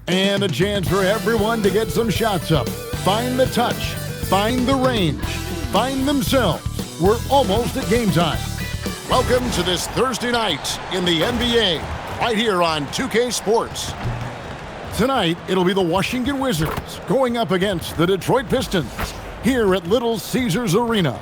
And a chance for everyone to get some shots up. Find the touch, find the range, find themselves. We're almost at game time. Welcome to this Thursday night in the NBA, right here on 2K Sports. Tonight, it'll be the Washington Wizards going up against the Detroit Pistons here at Little Caesars Arena.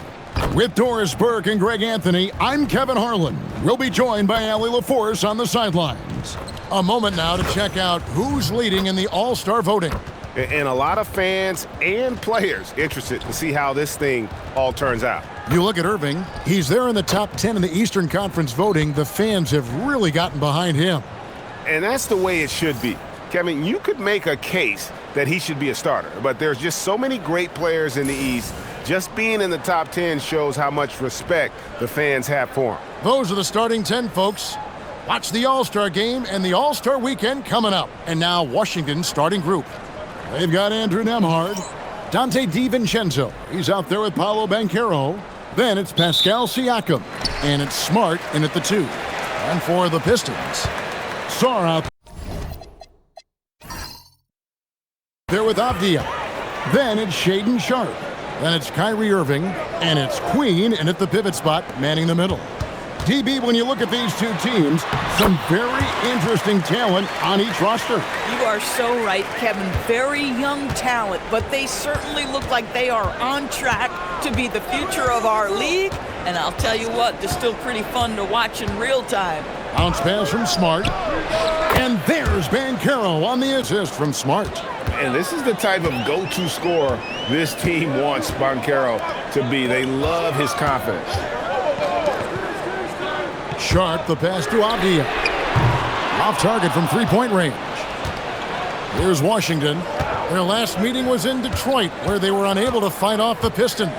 With Doris Burke and Greg Anthony, I'm Kevin Harlan. We'll be joined by Allie LaForce on the sidelines. A moment now to check out who's leading in the All-Star voting. And a lot of fans and players interested to see how this thing all turns out. You look at Irving, he's there in the top 10 in the Eastern Conference voting. The fans have really gotten behind him. And that's the way it should be. Kevin, you could make a case that he should be a starter, but there's just so many great players in the East. Just being in the top 10 shows how much respect the fans have for him. Those are the starting 10, folks. Watch the All-Star game and the All-Star weekend coming up. And now Washington's starting group. They've got Andrew Nembhard, Dante DiVincenzo. He's out there with Paolo Banchero. Then it's Pascal Siakam. And it's Smart in at the 2. And for the Pistons, Sarr out there with Avdia. Then it's Shaedon Sharpe. Then it's Kyrie Irving. And it's Queen in at the pivot spot, manning the middle. DB, when you look at these two teams, some very interesting talent on each roster. You are so right, Kevin. Very young talent, but they certainly look like they are on track to be the future of our league. And I'll tell you what, they're still pretty fun to watch in real time. Bounce pass from Smart. And there's Banchero on the assist from Smart. And this is the type of go-to scorer this team wants Banchero to be. They love his confidence. Sharpe, the pass to Avdia. Off target from three-point range. Here's Washington. Their last meeting was in Detroit, where they were unable to fight off the Pistons.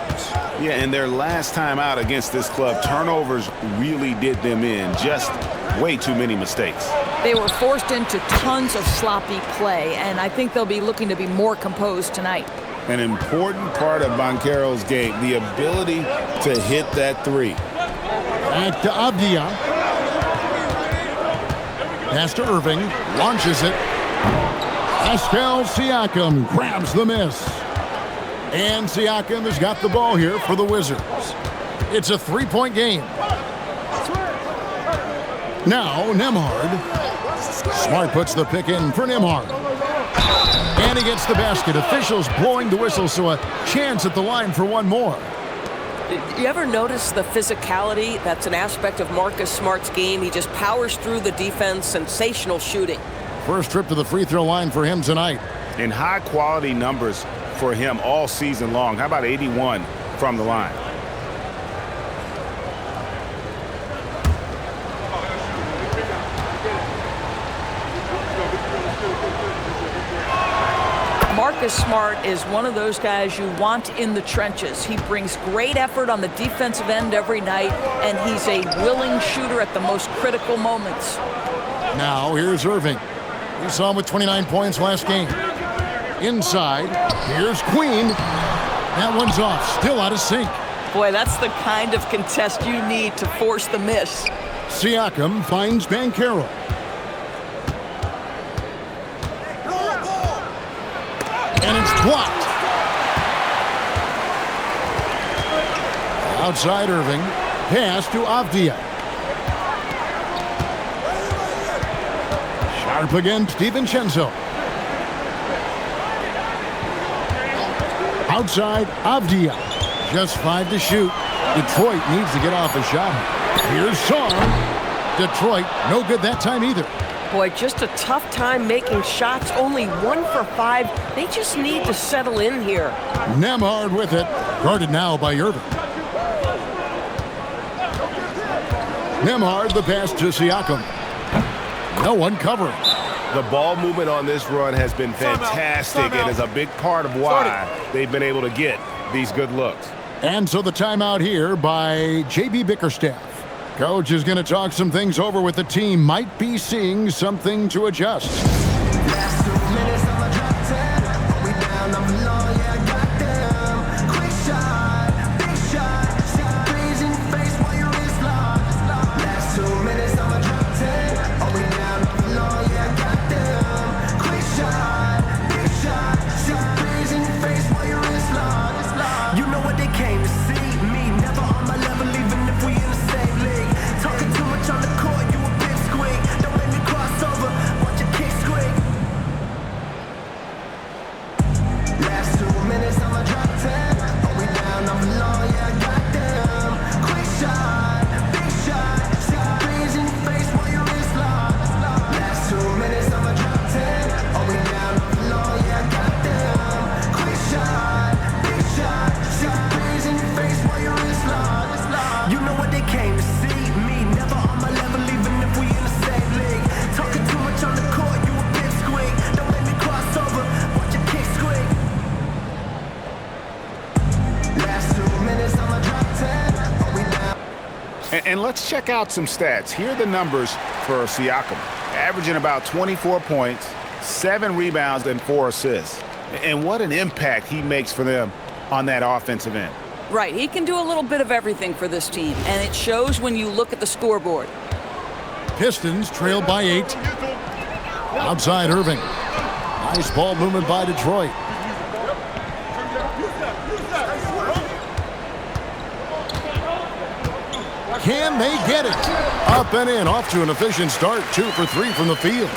Yeah, and their last time out against this club, turnovers really did them in. Just way too many mistakes. They were forced into tons of sloppy play, and I think they'll be looking to be more composed tonight. An important part of Banchero's game, the ability to hit that three. Back to Avdia. Pass to Irving. Launches it. Pascal Siakam grabs the miss. And Siakam has got the ball here for the Wizards. It's a three-point game. Now Nembhard. Smart puts the pick in for Nembhard. And he gets the basket. Officials blowing the whistle, so a chance at the line for one more. You ever notice the physicality? That's an aspect of Marcus Smart's game. He just powers through the defense. Sensational shooting. First trip to the free throw line for him tonight. And high-quality numbers for him all season long. How about 81 from the line? Marcus Smart is one of those guys you want in the trenches. He brings great effort on the defensive end every night, and he's a willing shooter at the most critical moments. Now here's Irving. We saw him with 29 points last game. Inside, here's Queen. That one's off, still out of sync. Boy, that's the kind of contest you need to force the miss. Siakam finds Banchero. And it's blocked. Outside Irving. Pass to Avdia. Sharpe against DiVincenzo. Outside Avdia. Just 5 to shoot. Detroit needs to get off a shot. Here's Sarr. Detroit, no good that time either. Boy, just a tough time making shots. Only 1 for 5. They just need to settle in here. Nembhard with it. Guarded now by Irving. Nembhard, the pass to Siakam. No one covering. The ball movement on this run has been fantastic and is a big part of why they've been able to get these good looks. And so the timeout here by J.B. Bickerstaff. Coach is going to talk some things over with the team. Might be seeing something to adjust. Last 2 minutes, I'm a drop 10. We down, I'm alone, yeah, I got them. Quick shot, big shot. See threes in your face while your wrist locked. Last 2 minutes, I'm a drop 10. Oh, we down, I'm alone, yeah, I got them. Quick shot. And let's check out some stats. Here are the numbers for Siakam. Averaging about 24 points, 7 rebounds, and 4 assists. And what an impact he makes for them on that offensive end. Right, he can do a little bit of everything for this team, and it shows when you look at the scoreboard. Pistons trail by 8. Outside Irving. Nice ball movement by Detroit. Can they get it? Up and in, off to an efficient start. 2 for 3 from the field.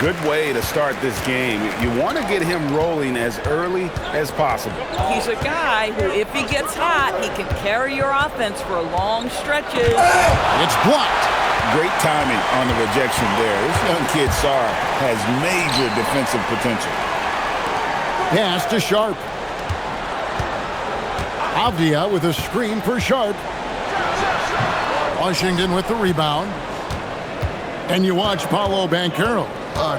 Good way to start this game. You want to get him rolling as early as possible. He's a guy who, if he gets hot, he can carry your offense for long stretches. It's blocked. Great timing on the rejection there. This young kid, Sarr, has major defensive potential. Pass to Sharp. Avdia with a screen for Sharp. Washington with the rebound. And you watch Paolo Banchero.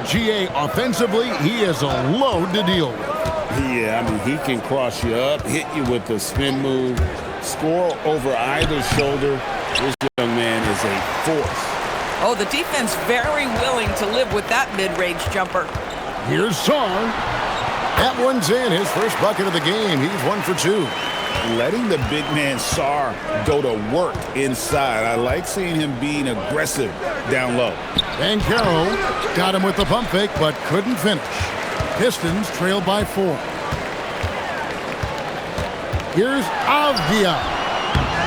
GA offensively, he is a load to deal with. Yeah, I mean, he can cross you up, hit you with the spin move, score over either shoulder. This young man is a force. Oh, the defense very willing to live with that mid-range jumper. Here's Sarr. That one's in. His first bucket of the game. He's 1 for 2. Letting the big man Sarr go to work inside. I like seeing him being aggressive down low. Banchero got him with the pump fake, but couldn't finish. Pistons trail by 4. Here's Avdia.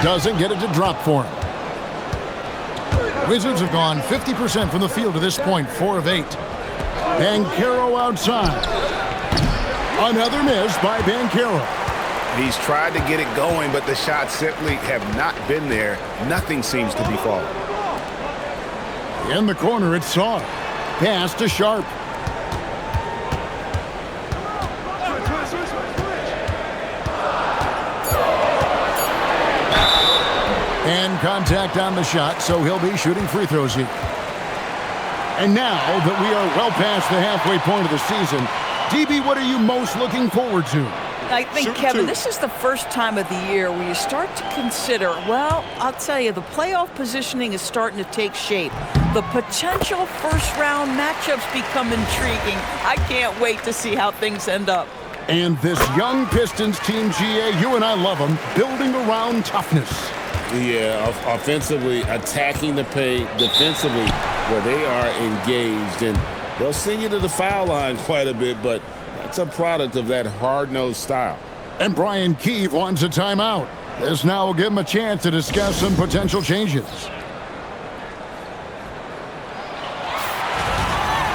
Doesn't get it to drop for him. Wizards have gone 50% from the field to this point, 4 of 8. Banchero outside. Another miss by Banchero. He's tried to get it going, but the shots simply have not been there. Nothing seems to be falling. In the corner, it's Sarr. Pass to Sharp. And contact on the shot, so he'll be shooting free throws here. And now that we are well past the halfway point of the season, DB, what are you most looking forward to? I think, Kevin, this is the first time of the year where you start to consider, well, I'll tell you, the playoff positioning is starting to take shape. The potential first-round matchups become intriguing. I can't wait to see how things end up. And this young Pistons team, GA, you and I love them, building around toughness. Yeah, offensively, attacking the paint, defensively, where they are engaged. And they'll send you to the foul line quite a bit, but it's a product of that hard-nosed style. And Brian Keefe wants a timeout. This now will give him a chance to discuss some potential changes.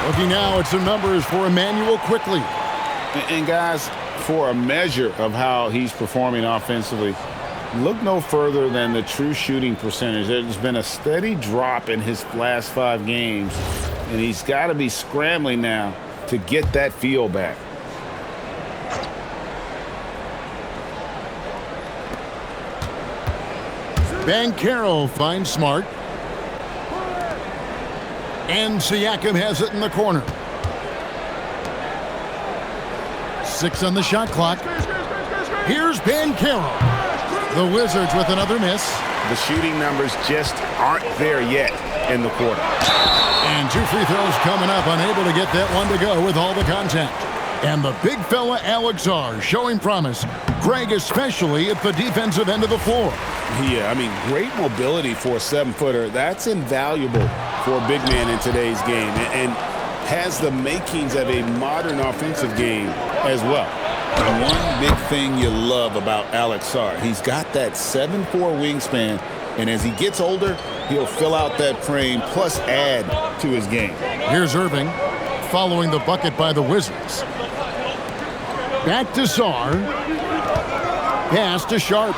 Looking now at some numbers for Emmanuel quickly. And guys, for a measure of how he's performing offensively, look no further than the true shooting percentage. There's been a steady drop in his last 5 games, and he's got to be scrambling now to get that feel back. Banchero finds Smart. And Siakam has it in the corner. 6 on the shot clock. Here's Banchero. The Wizards with another miss. The shooting numbers just aren't there yet in the quarter. And 2 free throws coming up, unable to get that one to go with all the contact. And the big fella Alex Sarr showing promise. Greg especially at the defensive end of the floor. Yeah, I mean, great mobility for a 7-footer. That's invaluable for a big man in today's game, and has the makings of a modern offensive game as well. And one big thing you love about Alex Sarr, he's got that 7'4" wingspan, and as he gets older, he'll fill out that frame plus add to his game. Here's Irving following the bucket by the Wizards. Back to Sarr. Pass to Sharp.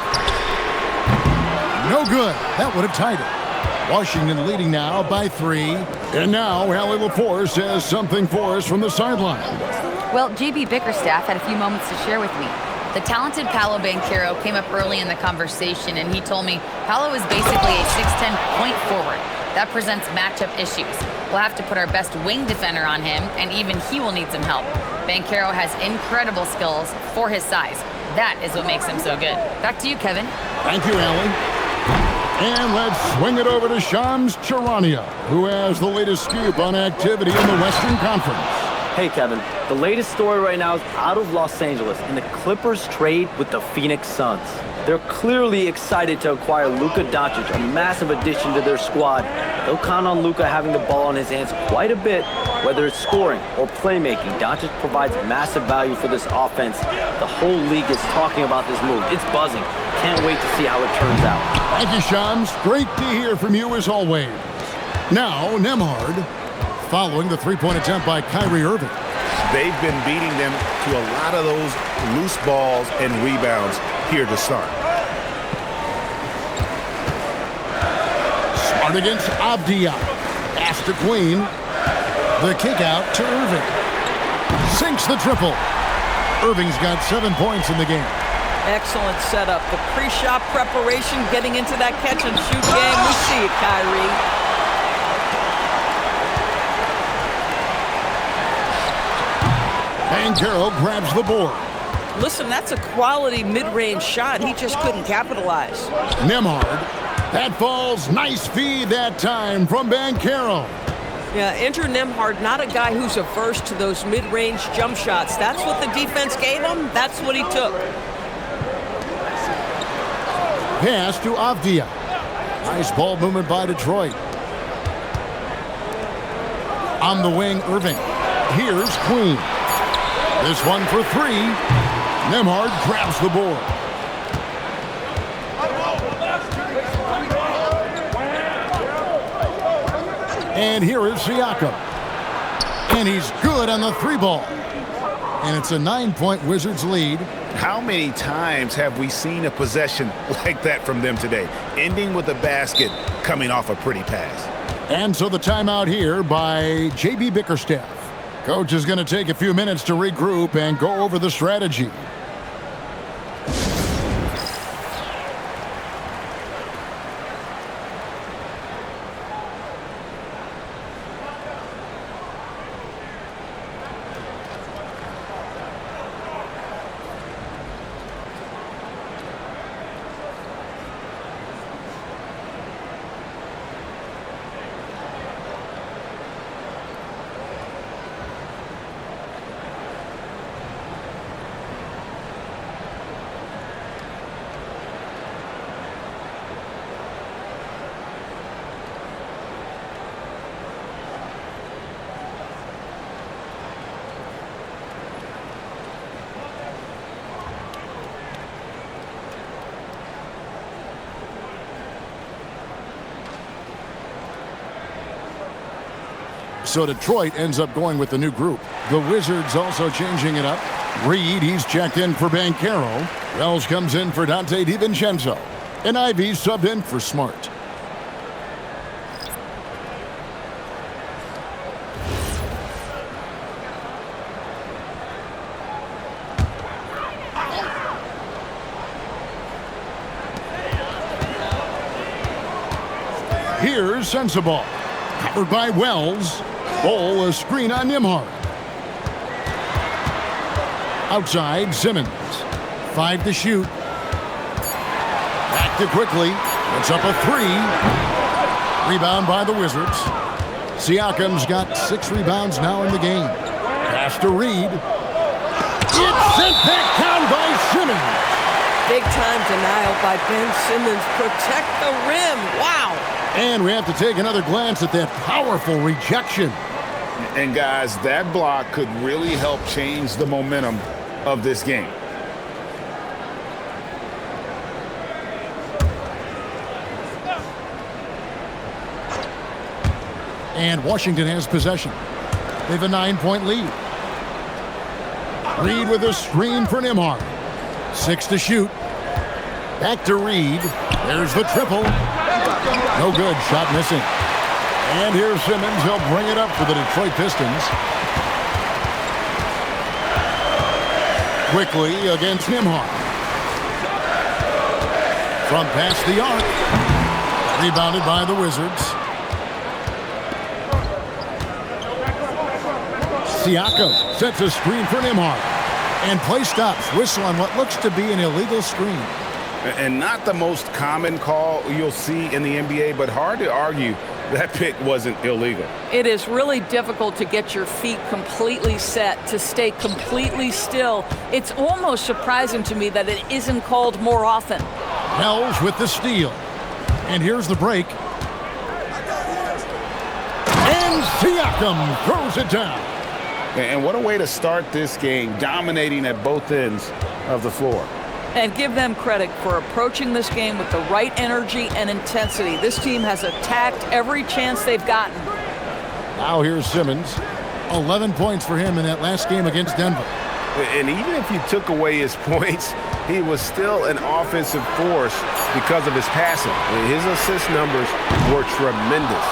No good. That would have tied it. Washington leading now by 3. And now Allie LaForce says something for us from the sideline. Well, JB Bickerstaff had a few moments to share with me. The talented Paolo Banchero came up early in the conversation, and he told me Paolo is basically a 6'10" point forward. That presents matchup issues. We'll have to put our best wing defender on him, and even he will need some help. Banchero has incredible skills for his size. That is what makes him so good. Back to you, Kevin. Thank you, Allie. And let's swing it over to Shams Charania, who has the latest scoop on activity in the Western Conference. Hey, Kevin. The latest story right now is out of Los Angeles in the Clippers trade with the Phoenix Suns. They're clearly excited to acquire Luka Doncic, a massive addition to their squad. They'll count on Luka having the ball in his hands quite a bit, whether it's scoring or playmaking. Doncic provides massive value for this offense. The whole league is talking about this move. It's buzzing. Can't wait to see how it turns out. Thank you, Shams. Great to hear from you as always. Now, Nembhard, following the three-point attempt by Kyrie Irving. They've been beating them to a lot of those loose balls and rebounds here to start. Smart against Avdia. Pass to Queen. The kick out to Irving. Sinks the triple. Irving's got 7 points in the game. Excellent setup. The pre-shot preparation, getting into that catch-and-shoot game. We see it, Kyrie. Banchero grabs the board. Listen, that's a quality mid-range shot. He just couldn't capitalize. Nembhard. That falls. Nice feed that time from Banchero. Yeah, enter Nembhard, not a guy who's averse to those mid-range jump shots. That's what the defense gave him. That's what he took. Pass to Avdia. Nice ball movement by Detroit. On the wing, Irving. Here's Queen. This one for three. Nembhard grabs the board. And here is Siakam. And he's good on the three ball. And it's a 9-point Wizards lead. How many times have we seen a possession like that from them today, ending with a basket coming off a pretty pass? And so the timeout here by J.B. Bickerstaff. Coach is going to take a few minutes to regroup and go over the strategy. So Detroit ends up going with the new group. The Wizards also changing it up. Reed, he's checked in for Banchero. Wells comes in for Dante DiVincenzo. And Ivy subbed in for Smart. Here's Sensabaugh. Covered by Wells. Ball a screen on Nembhard. Outside, Simmons. 5 to shoot. Back to quickly. It's up a 3. Rebound by the Wizards. Siakam's got 6 rebounds now in the game. Pass to Reed. It's sent back down by Simmons. Big time denial by Ben Simmons. Protect the rim. Wow. And we have to take another glance at that powerful rejection. And guys, that block could really help change the momentum of this game. And Washington has possession. They have a 9-point lead. Reed with a screen for Nembhard. 6 to shoot. Back to Reed. There's the triple. No good. Shot missing. And here's Simmons. He'll bring it up for the Detroit Pistons. Quickly against Nembhard. From past the arc. Rebounded by the Wizards. Siakam sets a screen for Nembhard. And play stops. Whistle on what looks to be an illegal screen. And not the most common call you'll see in the NBA, but hard to argue that pick wasn't illegal. It is really difficult to get your feet completely set, to stay completely still. It's almost surprising to me that it isn't called more often. Wells with the steal. And here's the break. And Siakam throws it down. And what a way to start this game, dominating at both ends of the floor. And give them credit for approaching this game with the right energy and intensity. This team has attacked every chance they've gotten. Now here's Simmons. 11 points for him in that last game against Denver. And even if you took away his points, he was still an offensive force because of his passing. His assist numbers were tremendous.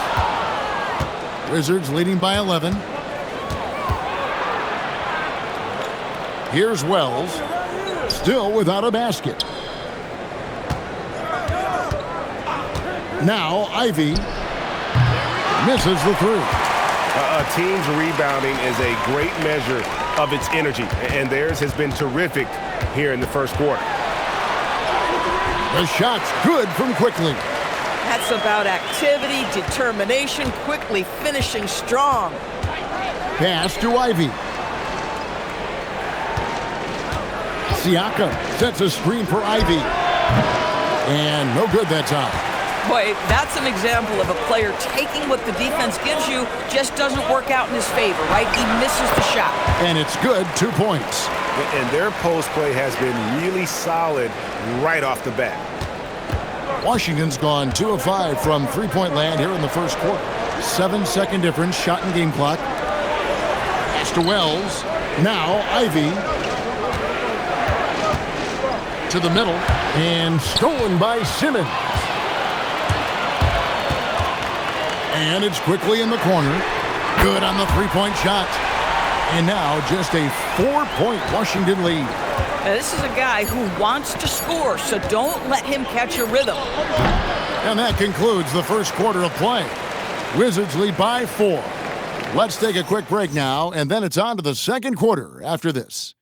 Wizards leading by 11. Here's Wells. Still without a basket. Now Ivy misses the three. A team's rebounding is a great measure of its energy, and theirs has been terrific here in the first quarter. The shot's good from Quickly. That's about activity, determination, quickly finishing strong. Pass to Ivy. Siakam sets a screen for Ivy. And no good that time. Boy, that's an example of a player taking what the defense gives you, just doesn't work out in his favor, right? He misses the shot. And it's good, 2 points. And their post play has been really solid right off the bat. Washington's gone 2 of 5 from three-point land here in the first quarter. 7-second difference, shot and game clock. Pass to Wells. Now Ivy. To the middle, and stolen by Simmons. And it's Quickly in the corner. Good on the three-point shot. And now just a 4-point Washington lead. Now, this is a guy who wants to score, so don't let him catch a rhythm. And that concludes the first quarter of play. Wizards lead by 4. Let's take a quick break now, and then it's on to the second quarter after this.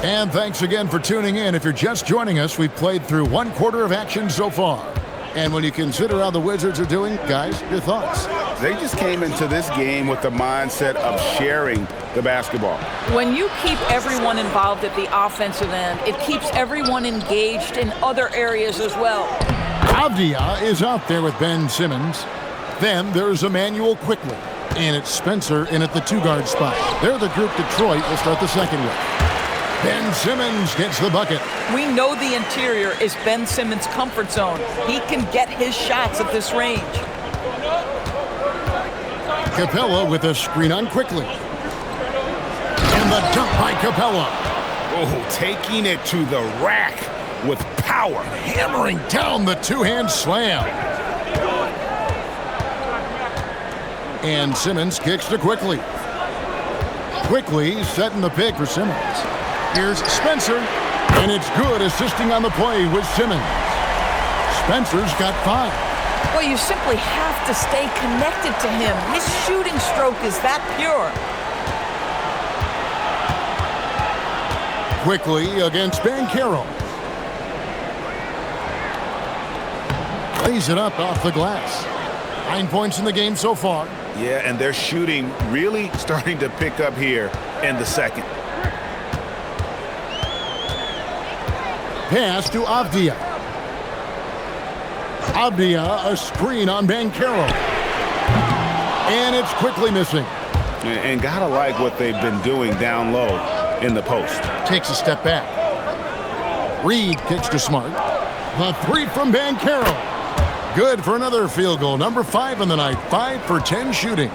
And thanks again for tuning in. If you're just joining us, we've played through 1 quarter of action so far. And when you consider how the Wizards are doing, guys, your thoughts? They just came into this game with the mindset of sharing the basketball. When you keep everyone involved at the offensive end, it keeps everyone engaged in other areas as well. Avdia is out there with Ben Simmons. Then there's Emmanuel Quickly. And it's Spencer in at the 2-guard spot. They're the group Detroit will start the second with. Ben Simmons gets the bucket. We know the interior is Ben Simmons' comfort zone. He can get his shots at this range. Capella with a screen on Quickly. And the dunk by Capella. Oh, taking it to the rack with power. Hammering down the two-hand slam. And Simmons kicks to Quickly. Quickly setting the pick for Simmons. Here's Spencer, and it's good, assisting on the play with Simmons. Spencer's got 5. Well, you simply have to stay connected to him. His shooting stroke is that pure. Quickly against Banchero. Lays it up off the glass. 9 points in the game so far. Yeah, and their shooting really starting to pick up here in the second. Pass to Avdia. Avdia, a screen on Banchero. And it's Quickly missing. And gotta like what they've been doing down low in the post. Takes a step back. Reed kicks to Smart. The three from Banchero. Good for another field goal. Number 5 in the night. 5 for 10 shooting.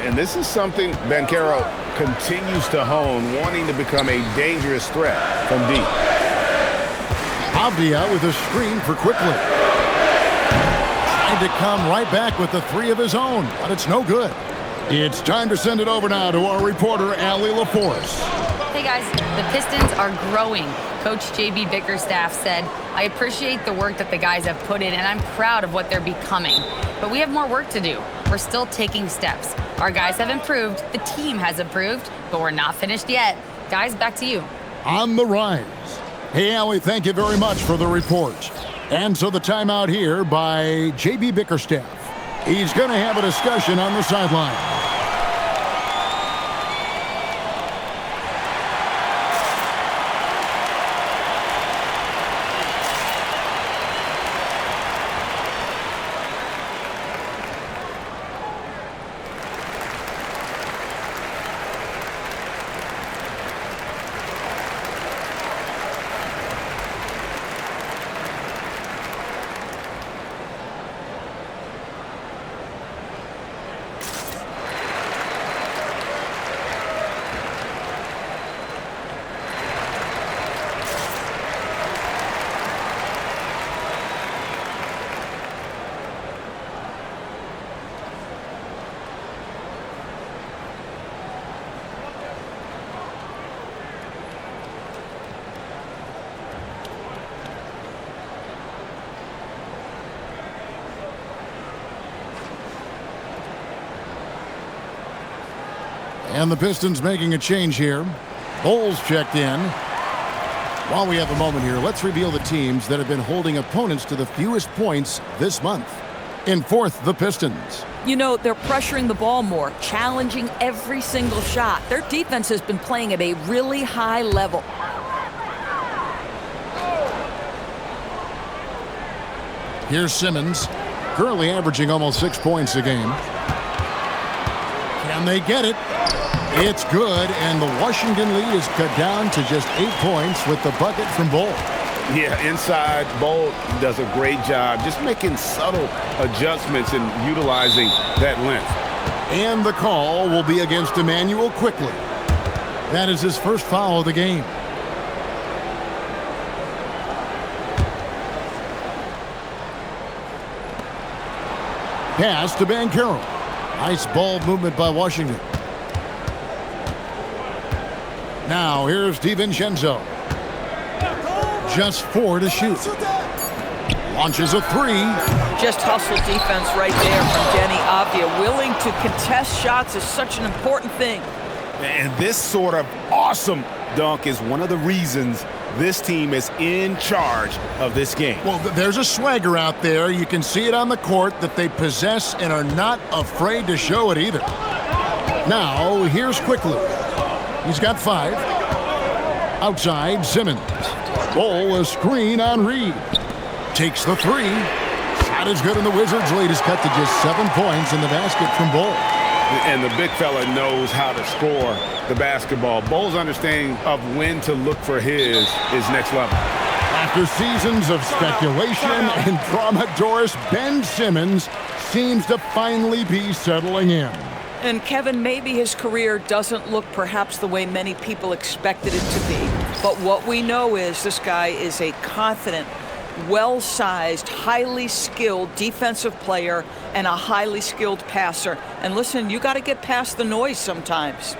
And this is something Banchero continues to hone, wanting to become a dangerous threat from deep. Avdia with a screen for Quickly. Trying to come right back with the 3 of his own, but it's no good. It's time to send it over now to our reporter, Allie LaForce. Hey guys, the Pistons are growing. Coach J.B. Bickerstaff said, I appreciate the work that the guys have put in, and I'm proud of what they're becoming. But we have more work to do. We're still taking steps. Our guys have improved, the team has improved, but we're not finished yet. Guys, back to you. On the rise. Hey, Allie, thank you very much for the report. And so the timeout here by J.B. Bickerstaff. He's going to have a discussion on the sideline. And the Pistons making a change here. Bowles checked in. While we have a moment here, let's reveal the teams that have been holding opponents to the fewest points this month. In fourth, the Pistons. You know, they're pressuring the ball more, challenging every single shot. Their defense has been playing at a really high level. Here's Simmons, currently averaging almost 6 points a game. Can they get it? It's good, and the Washington lead is cut down to just 8 points with the bucket from Bol. Yeah, inside, Bol does a great job just making subtle adjustments and utilizing that length. And the call will be against Emmanuel Quickly. That is his first foul of the game. Pass to Banchero. Nice ball movement by Washington. Now here's DiVincenzo. Just 4 to shoot. Launches a 3. Just hustle defense right there from Denny Avdia. Willing to contest shots is such an important thing. And this sort of awesome dunk is one of the reasons this team is in charge of this game. Well, there's a swagger out there. You can see it on the court that they possess and are not afraid to show it either. Now, here's Quickly. He's got 5. Outside, Simmons. Bol a screen on Reed. Takes the 3. Shot is good, and the Wizards' lead is cut to just 7 points in the basket from Bol. And the big fella knows how to score the basketball. Bol's understanding of when to look for his is next level. After seasons of speculation and drama, Doris, Ben Simmons seems to finally be settling in. And Kevin, maybe his career doesn't look perhaps the way many people expected it to be. But what we know is this guy is a confident, well-sized, highly skilled defensive player and a highly skilled passer. And listen, you got to get past the noise sometimes.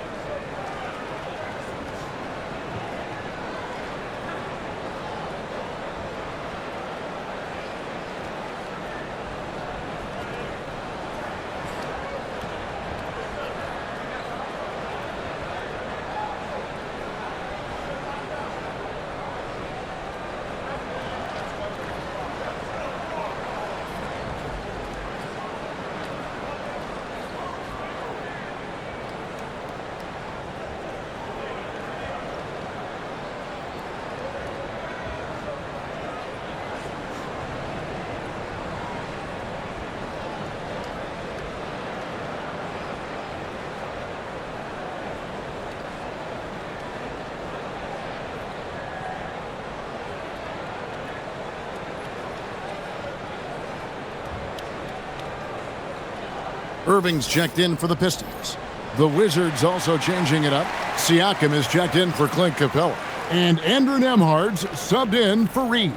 Irving's checked in for the Pistons. The Wizards also changing it up. Siakam is checked in for Clint Capella. And Andrew Nembhard's subbed in for Reed.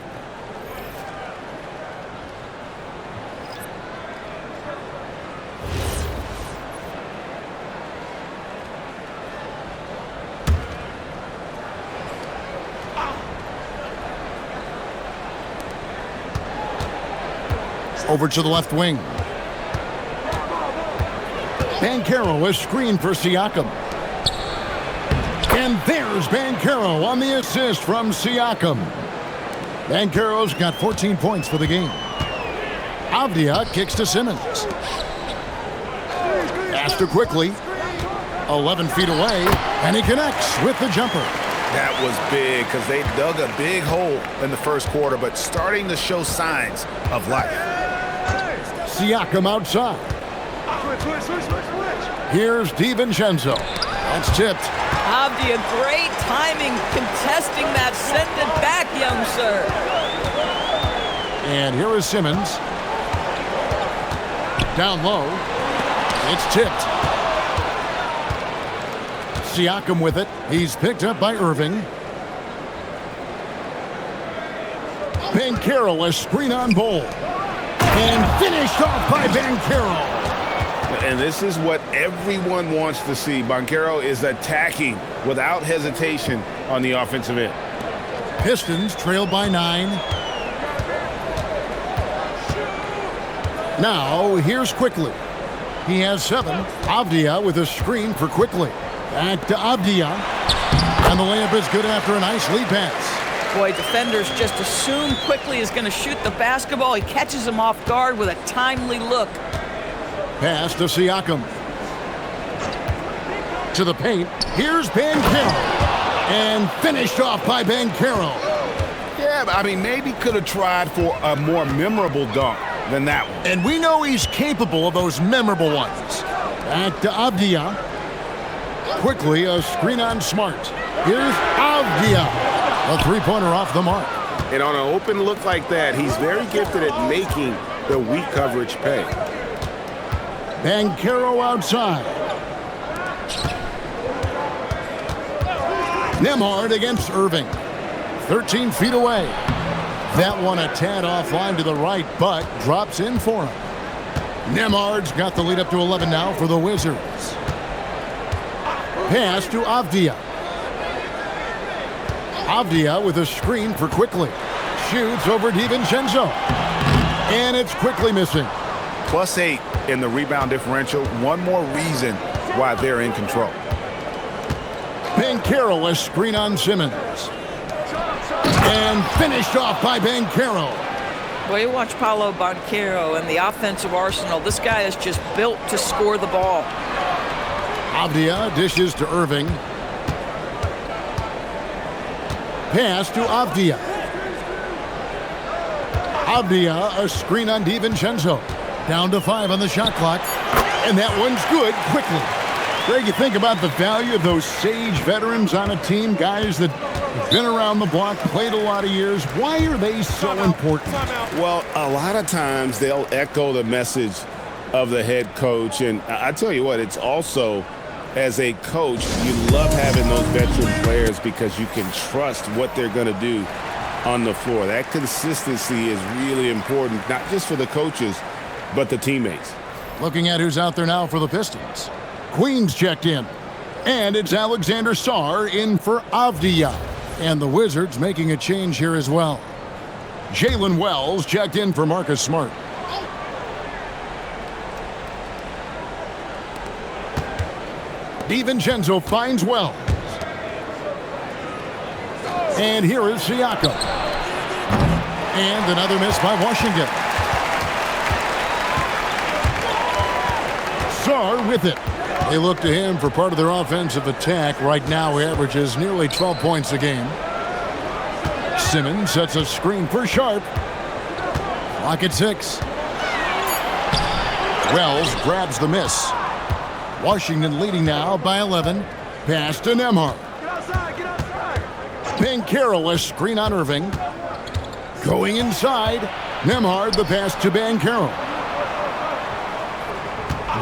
Over to the left wing. Banchero is screened for Siakam. And there's Banchero on the assist from Siakam. Banchero's got 14 points for the game. Avdia kicks to Simmons. Pass to quickly. 11 feet away, and he connects with the jumper. That was big because they dug a big hole in the first quarter, but starting to show signs of life. Siakam outside. Here's DiVincenzo. That's tipped. Avdia, great timing contesting that. Send it back, young sir. And here is Simmons. Down low. It's tipped. Siakam with it. He's picked up by Irving. Banchero, a screen on Bol. And finished off by Banchero. And this is what everyone wants to see. Banchero is attacking without hesitation on the offensive end. Pistons trail by 9. Now, here's Quickly. He has 7. Avdia with a screen for Quickly. Back to Avdia. And the layup is good after a nice lead pass. Boy, defenders just assume Quickly is going to shoot the basketball. He catches him off guard with a timely look. Pass to Siakam. To the paint. Here's Banchero. And finished off by Banchero. Yeah, I mean, maybe could have tried for a more memorable dunk than that one. And we know he's capable of those memorable ones. Back to Avdia. Quickly, a screen on Smart. Here's Avdia. A three-pointer off the mark. And on an open look like that, he's very gifted at making the weak coverage pay. Banchero outside. Nembhard against Irving. 13 feet away. That one a tad offline to the right, but drops in for him. Nembhard's got the lead up to 11 now for the Wizards. Pass to Avdia. Avdia with a screen for Quickly. Shoots over DiVincenzo. And it's Quickly missing. +8 in the rebound differential. One more reason why they're in control. Banchero, a screen on Simmons. And finished off by Banchero. Well, you watch Paolo Banchero and the offensive arsenal. This guy is just built to score the ball. Avdia dishes to Irving. Pass to Avdia. Avdia, a screen on DiVincenzo. Down to 5 on the shot clock. And that one's good quickly. Greg, you think about the value of those sage veterans on a team, guys that have been around the block, played a lot of years. Why are they so important? Well, a lot of times they'll echo the message of the head coach. And I tell you what, it's also, as a coach, you love having those veteran players because you can trust what they're going to do on the floor. That consistency is really important, not just for the coaches, but the teammates. Looking at who's out there now for the Pistons. Queens checked in. And it's Alexander Sarr in for Avdia. And the Wizards making a change here as well. Jalen Wells checked in for Marcus Smart. DiVincenzo finds Wells. And here is Siakam. And another miss by Washington. Sarr with it. They look to him for part of their offensive attack. Right now, he averages nearly 12 points a game. Simmons sets a screen for Sharp. Clock at 6. Wells grabs the miss. Washington leading now by 11. Pass to Nembhard. Banchero, a screen on Irving. Going inside. Nembhard, the pass to Banchero.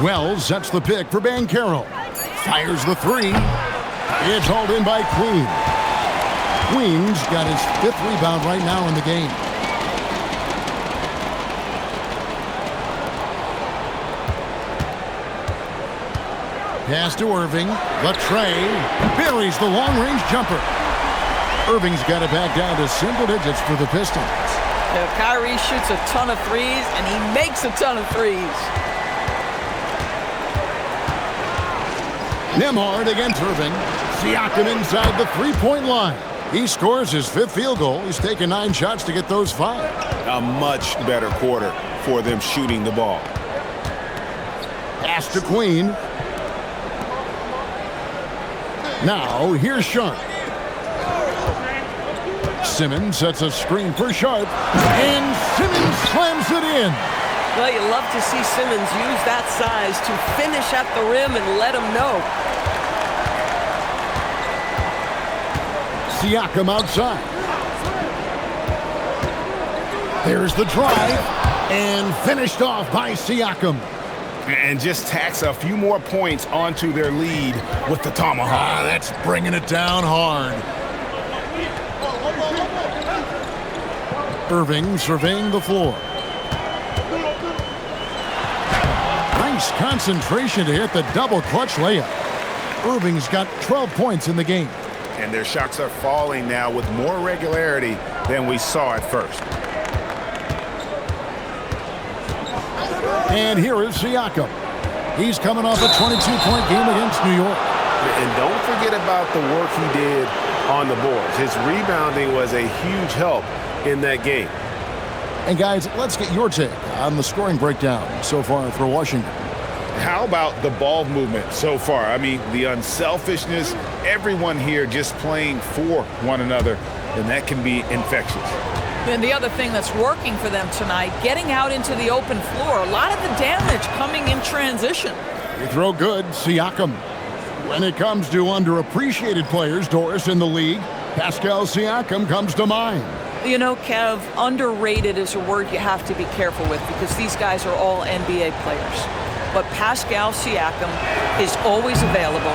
Wells sets the pick for Banchero. Fires the three. It's hauled in by Queen. Queen's got his 5th rebound right now in the game. Pass to Irving. The tray. Buries the long-range jumper. Irving's got it back down to single digits for the Pistons. Kyrie shoots a ton of threes, and he makes a ton of threes. Nembhard against Irving. Siakam inside the three-point line. He scores his 5th field goal. He's taken 9 shots to get those 5. A much better quarter for them shooting the ball. Pass to Queen. Now, here's Sharp. Simmons sets a screen for Sharp, and Simmons slams it in. Well, you love to see Simmons use that size to finish at the rim and let him know. Siakam outside. There's the drive, and finished off by Siakam. And just tacks a few more points onto their lead with the tomahawk. That's bringing it down hard. Irving surveying the floor. Nice concentration to hit the double clutch layup. Irving's got 12 points in the game. And their shots are falling now with more regularity than we saw at first. And here is Siakam. He's coming off a 22-point game against New York. And don't forget about the work he did on the boards. His rebounding was a huge help in that game. And guys, let's get your take on the scoring breakdown so far for Washington. How about the ball movement so far? I mean, the unselfishness, everyone here just playing for one another, and that can be infectious. And the other thing that's working for them tonight, getting out into the open floor. A lot of the damage coming in transition. They throw good, Siakam. When it comes to underappreciated players, Doris, in the league, Pascal Siakam comes to mind. You know, Kev, underrated is a word you have to be careful with because these guys are all NBA players. But Pascal Siakam is always available.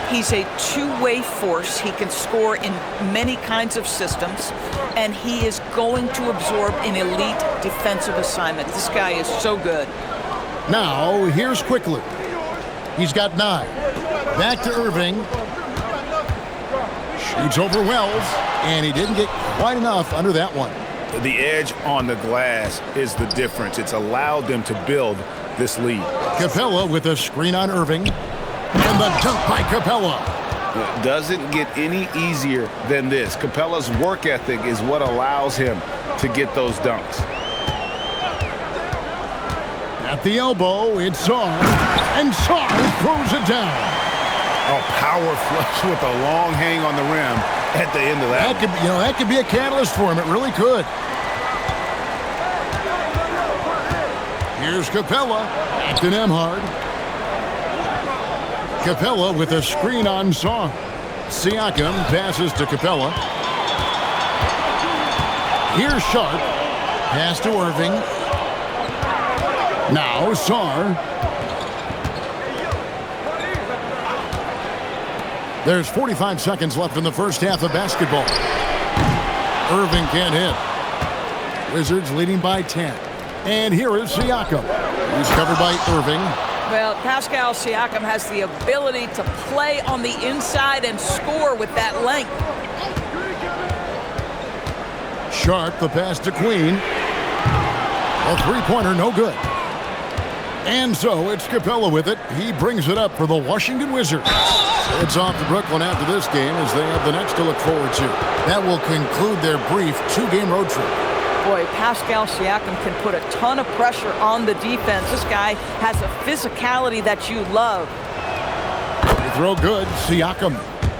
He's a two-way force. He can score in many kinds of systems, and he is going to absorb an elite defensive assignment. This guy is so good. Now, here's Quickly. He's got 9. Back to Irving. Shoots over Wells, and he didn't get quite enough under that one. The edge on the glass is the difference. It's allowed them to build this lead. Capella with a screen on Irving. And the dunk by Capella. It doesn't get any easier than this. Capella's work ethic is what allows him to get those dunks. At the elbow, it's Sarr. And Sarr throws it down. Oh, power flush with a long hang on the rim at the end of that. That could be a catalyst for him. It really could. Here's Capella. Back to Nembhard. Capella with a screen on Sarr. Siakam passes to Capella. Here's Sharp. Pass to Irving. Now Sarr. There's 45 seconds left in the first half of basketball. Irving can't hit. Wizards leading by 10. And here is Siakam. He's covered by Irving. Well, Pascal Siakam has the ability to play on the inside and score with that length. Sharp, the pass to Queen. A three-pointer, no good. And so it's Capella with it. He brings it up for the Washington Wizards. It's off to Brooklyn after this game as they have the next to look forward to. That will conclude their brief 2-game road trip. Boy, Pascal Siakam can put a ton of pressure on the defense. This guy has a physicality that you love. They throw good, Siakam.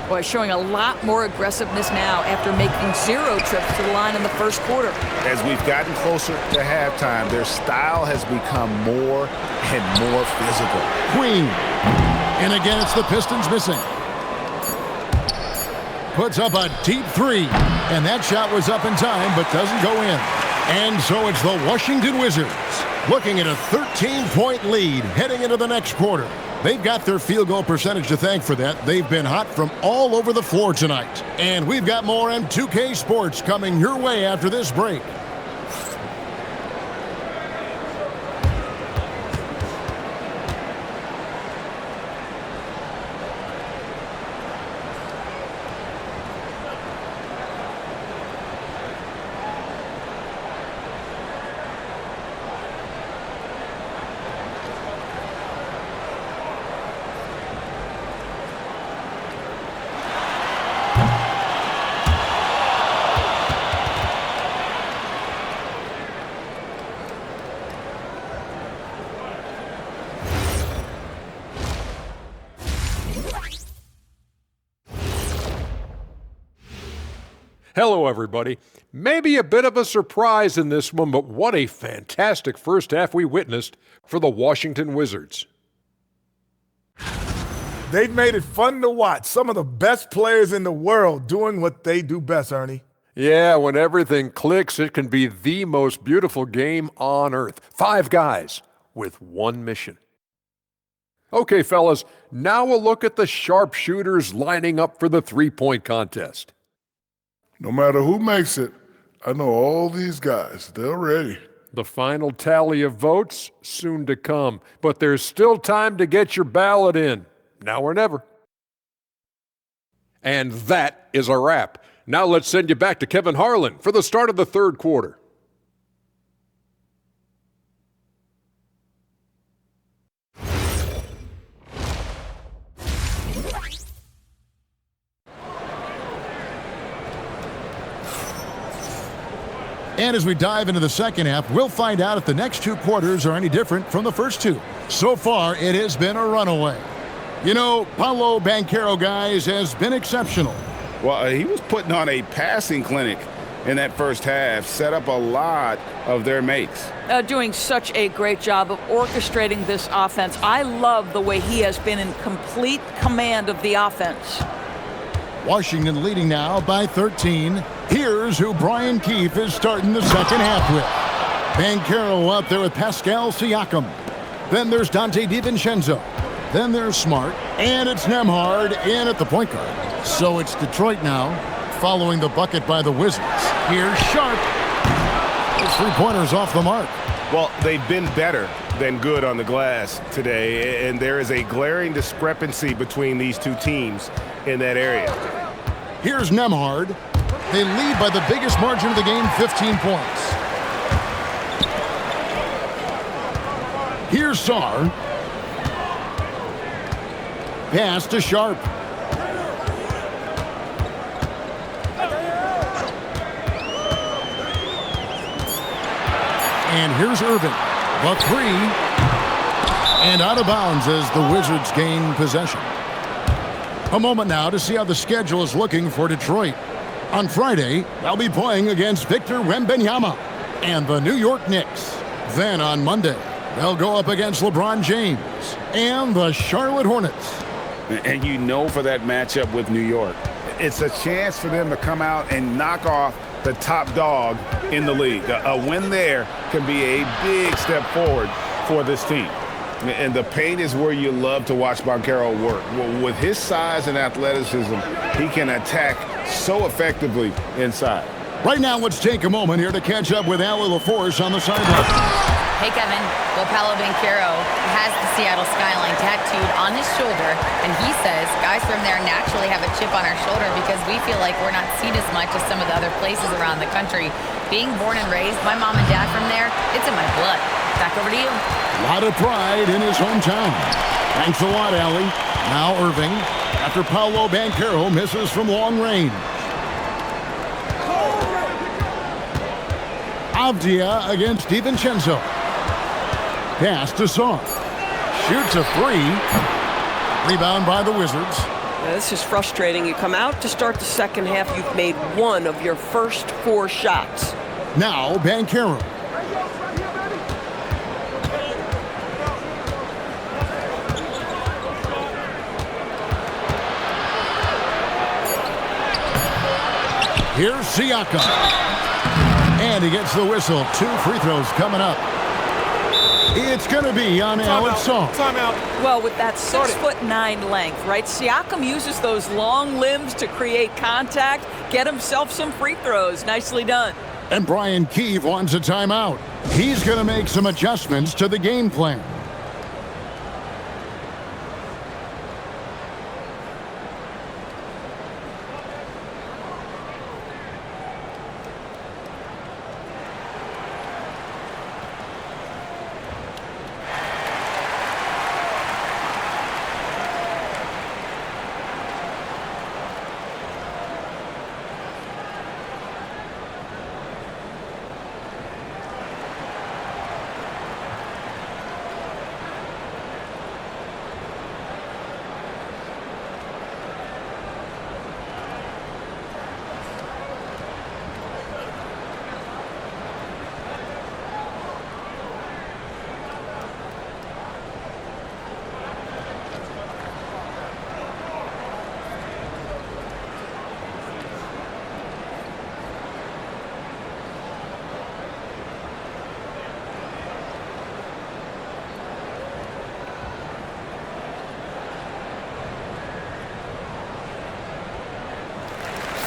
Boy, showing a lot more aggressiveness now after making 0 trips to the line in the first quarter. As we've gotten closer to halftime, their style has become more and more physical. Queen. And again, it's the Pistons missing. Puts up a deep 3. And that shot was up in time, but doesn't go in. And so it's the Washington Wizards looking at a 13-point lead heading into the next quarter. They've got their field goal percentage to thank for that. They've been hot from all over the floor tonight. And we've got more M2K Sports coming your way after this break. Hello, everybody. Maybe a bit of a surprise in this one, but what a fantastic first half we witnessed for the Washington Wizards. They've made it fun to watch. Some of the best players in the world doing what they do best, Ernie. Yeah, when everything clicks, it can be the most beautiful game on earth. 5 guys with one mission. Okay, fellas, now we'll look at the sharpshooters lining up for the three-point contest. No matter who makes it, I know all these guys. They're ready. The final tally of votes soon to come, but there's still time to get your ballot in. Now or never. And that is a wrap. Now let's send you back to Kevin Harlan for the start of the third quarter. And as we dive into the second half, we'll find out if the next 2 quarters are any different from the first 2. So far, it has been a runaway. You know, Paolo Banchero, guys, has been exceptional. Well, he was putting on a passing clinic in that first half, set up a lot of their makes. Doing such a great job of orchestrating this offense. I love the way he has been in complete command of the offense. Washington leading now by 13. Here's who Brian Keefe is starting the second half with. Banchero out there with Pascal Siakam. Then there's Dante DiVincenzo. Then there's Smart. And it's Nembhard in at the point guard. So it's Detroit now, following the bucket by the Wizards. Here's Sharp. His three-pointers off the mark. Well, they've been better than good on the glass today, and there is a glaring discrepancy between these two teams in that area. Here's Nembhard. They lead by the biggest margin of the game, 15 points. Here's Sarr. Pass to Sharp. And here's Irving. The 3. And out of bounds as the Wizards gain possession. A moment now to see how the schedule is looking for Detroit. On Friday, they'll be playing against Victor Wembanyama and the New York Knicks. Then on Monday, they'll go up against LeBron James and the Charlotte Hornets. And you know, for that matchup with New York, it's a chance for them to come out and knock off the top dog in the league. A win there can be a big step forward for this team. And the paint is where you love to watch Banchero work. With his size and athleticism, he can attack so effectively inside. Right now, let's take a moment here to catch up with Allie LaForce on the sideline. Hey, Kevin. Well, Paolo Banchero has the Seattle skyline tattooed on his shoulder, and he says guys from there naturally have a chip on our shoulder because we feel like we're not seen as much as some of the other places around the country. Being born and raised, my mom and dad from there, it's in my blood. Back over to you. A lot of pride in his hometown. Thanks a lot, Allie. Now Irving, after Paolo Banchero misses from long range. Avdia against DiVincenzo. Pass to Sarr. Shoots a 3. Rebound by the Wizards. This is frustrating. You come out to start the second half, you've made one of your first 4 shots. Now Banchero. Here's Siakam. And he gets the whistle. 2 free throws coming up. It's going to be on Alex Song. Well, with that 6'9" length, right? Siakam uses those long limbs to create contact, get himself some free throws. Nicely done. And Brian Keefe wants a timeout. He's going to make some adjustments to the game plan.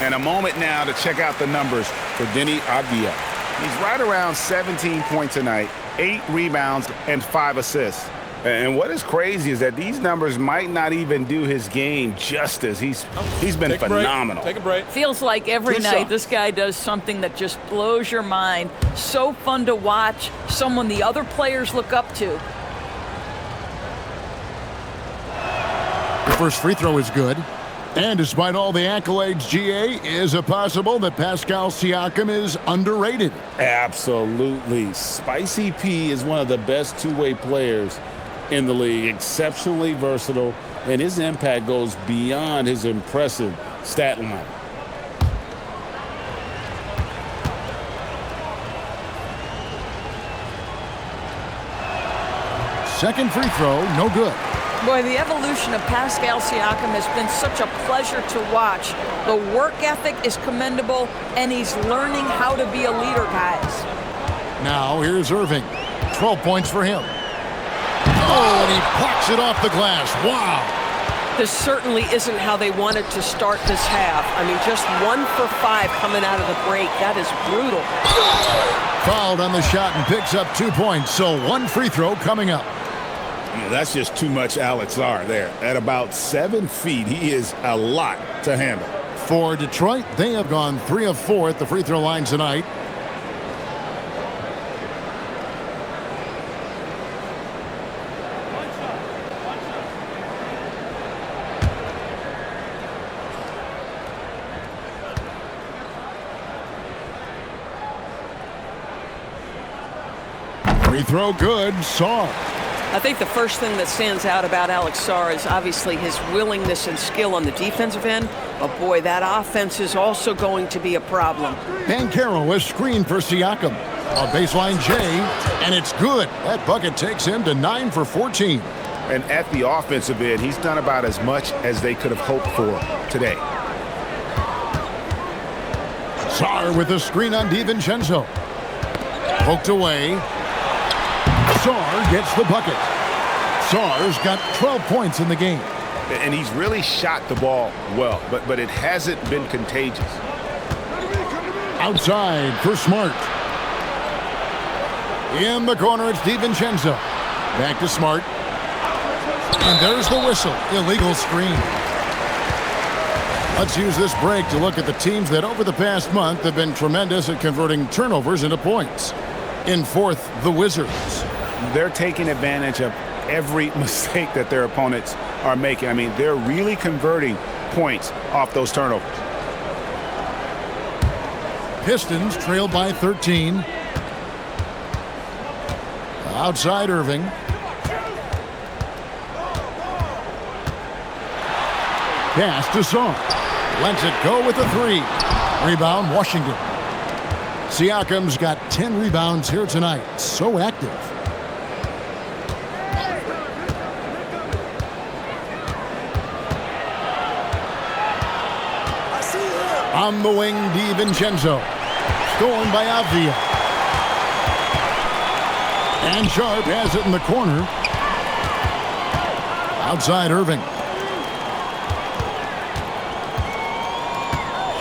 And a moment now to check out the numbers for Denny Avdia. He's right around 17 points tonight, 8 rebounds, and 5 assists. And what is crazy is that these numbers might not even do his game justice. He's been phenomenal. Take a break. Feels like every Good night shot. this guy does something that just blows your mind. So fun to watch, someone the other players look up to. The first free throw is good. And despite all the accolades, GA, is it possible that Pascal Siakam is underrated? Absolutely. Spicy P is one of the best two-way players in the league. Exceptionally versatile, and his impact goes beyond his impressive stat line. Second free throw, no good. Boy, the evolution of Pascal Siakam has been such a pleasure to watch. The work ethic is commendable, and he's learning how to be a leader, guys. Now here's Irving. 12 points for him. Oh, and he plucks it off the glass. Wow. This certainly isn't how they wanted to start this half. I mean, just 1 for 5 coming out of the break. That is brutal. Fouled on the shot and picks up 2 points, so 1 free throw coming up. That's just too much Alex R there. At about 7 feet, he is a lot to handle. For Detroit, they have gone 3 of 4 at the free throw line tonight. Free throw good, Saw. I think the first thing that stands out about Alex Sarr is obviously his willingness and skill on the defensive end. But boy, that offense is also going to be a problem. Banchero is screened for Siakam. A baseline J, and it's good. That bucket takes him to 9 for 14. And at the offensive end, he's done about as much as they could have hoped for today. Sarr with a screen on DiVincenzo. Poked away. Sarr gets the bucket. Sarr's got 12 points in the game. And he's really shot the ball well, but it hasn't been contagious. Outside for Smart. In the corner, it's DiVincenzo. Back to Smart. And there's the whistle. Illegal screen. Let's use this break to look at the teams that over the past month have been tremendous at converting turnovers into points. In fourth, the Wizards. They're taking advantage of every mistake that their opponents are making. I mean, they're really converting points off those turnovers. Pistons trailed by 13. Outside Irving. Pass to Song. Lets it go with a 3. Rebound, Washington. Siakam's got 10 rebounds here tonight. So active. On the wing, DiVincenzo. Stolen by Avdia. And Sharp has it in the corner. Outside Irving.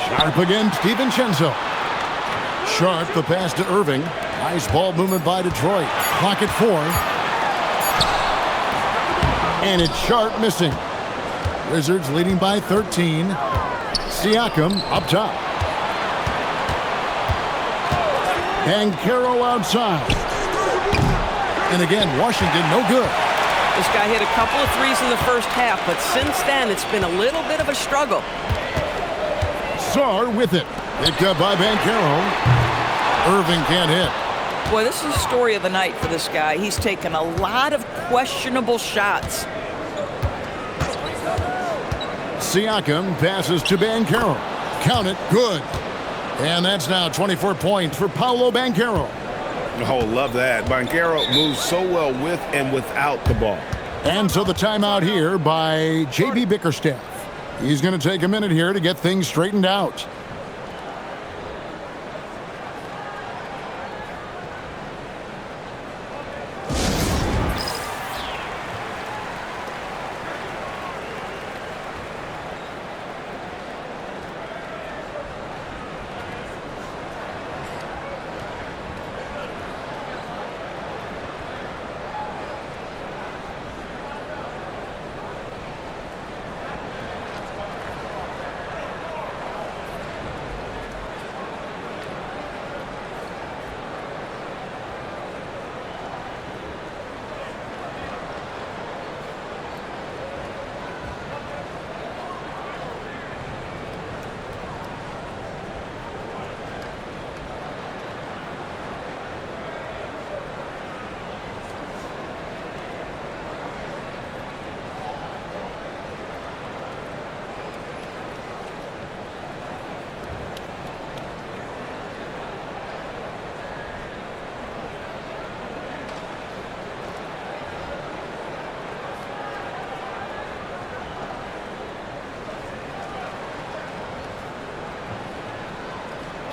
Sharp against DiVincenzo. Sharp, the pass to Irving. Nice ball movement by Detroit. Clock at 4. And it's Sharp missing. Wizards leading by 13. Siakam up top. Banchero outside. And again, Washington no good. This guy hit a couple of threes in the first half, but since then it's been a little bit of a struggle. Sarr with it. Picked up by Banchero. Irving can't hit. Boy, this is the story of the night for this guy. He's taken a lot of questionable shots. Siakam passes to Banchero. Count it, good. And that's now 24 points for Paolo Banchero. Oh, love that. Banchero moves so well with and without the ball. And so the timeout here by J.B. Bickerstaff. He's going to take a minute here to get things straightened out.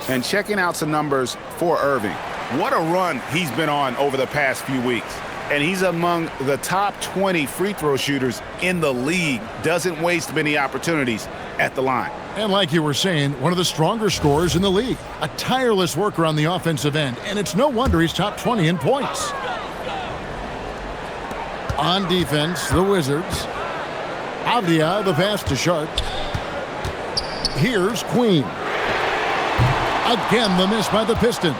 And checking out some numbers for Irving. What a run he's been on over the past few weeks. And he's among the top 20 free throw shooters in the league. Doesn't waste many opportunities at the line. And like you were saying, one of the stronger scorers in the league. A tireless worker on the offensive end. And it's no wonder he's top 20 in points. On defense, the Wizards. Avdia, the pass to Sharp. Here's Queen. Again, the miss by the Pistons.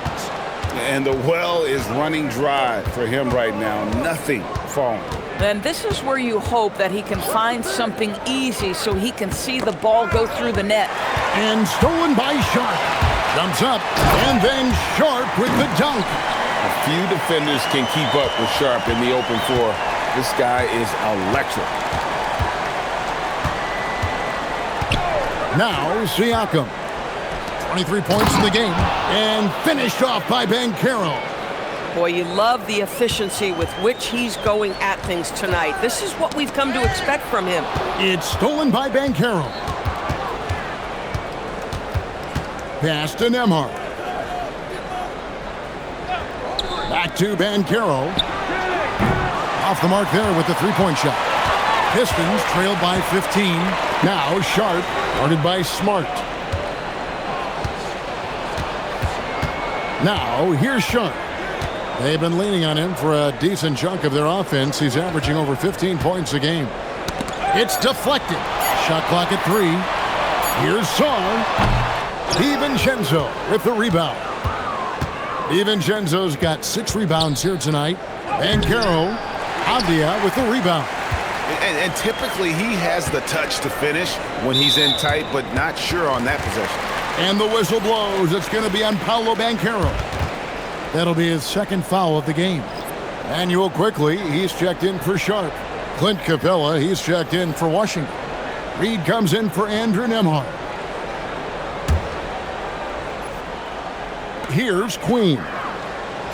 And the well is running dry for him right now. Nothing falling. Then this is where you hope that he can find something easy so he can see the ball go through the net. And stolen by Sharp. Jumps up, and then Sharp with the dunk. A few defenders can keep up with Sharp in the open floor. This guy is electric. Now Siakam. 23 points in the game, and finished off by Banchero. Boy, you love the efficiency with which he's going at things tonight. This is what we've come to expect from him. It's stolen by Banchero. Pass to Nembhard. Back to Banchero. Off the mark there with the three-point shot. Pistons trailed by 15. Now Sharp, guarded by Smart. Now, here's Sharp. They've been leaning on him for a decent chunk of their offense. He's averaging over 15 points a game. It's deflected. Shot clock at 3. Here's Sarr. DiVincenzo with the rebound. DiVincenzo's got 6 rebounds here tonight. Banchero, Avdia with the rebound. And typically he has the touch to finish when he's in tight, but not sure on that possession. And the whistle blows. It's going to be on Paolo Banchero. That'll be his second foul of the game. Manuel Quickly, he's checked in for Sharp. Clint Capella, he's checked in for Washington. Reed comes in for Andrew Nembhard. Here's Queen.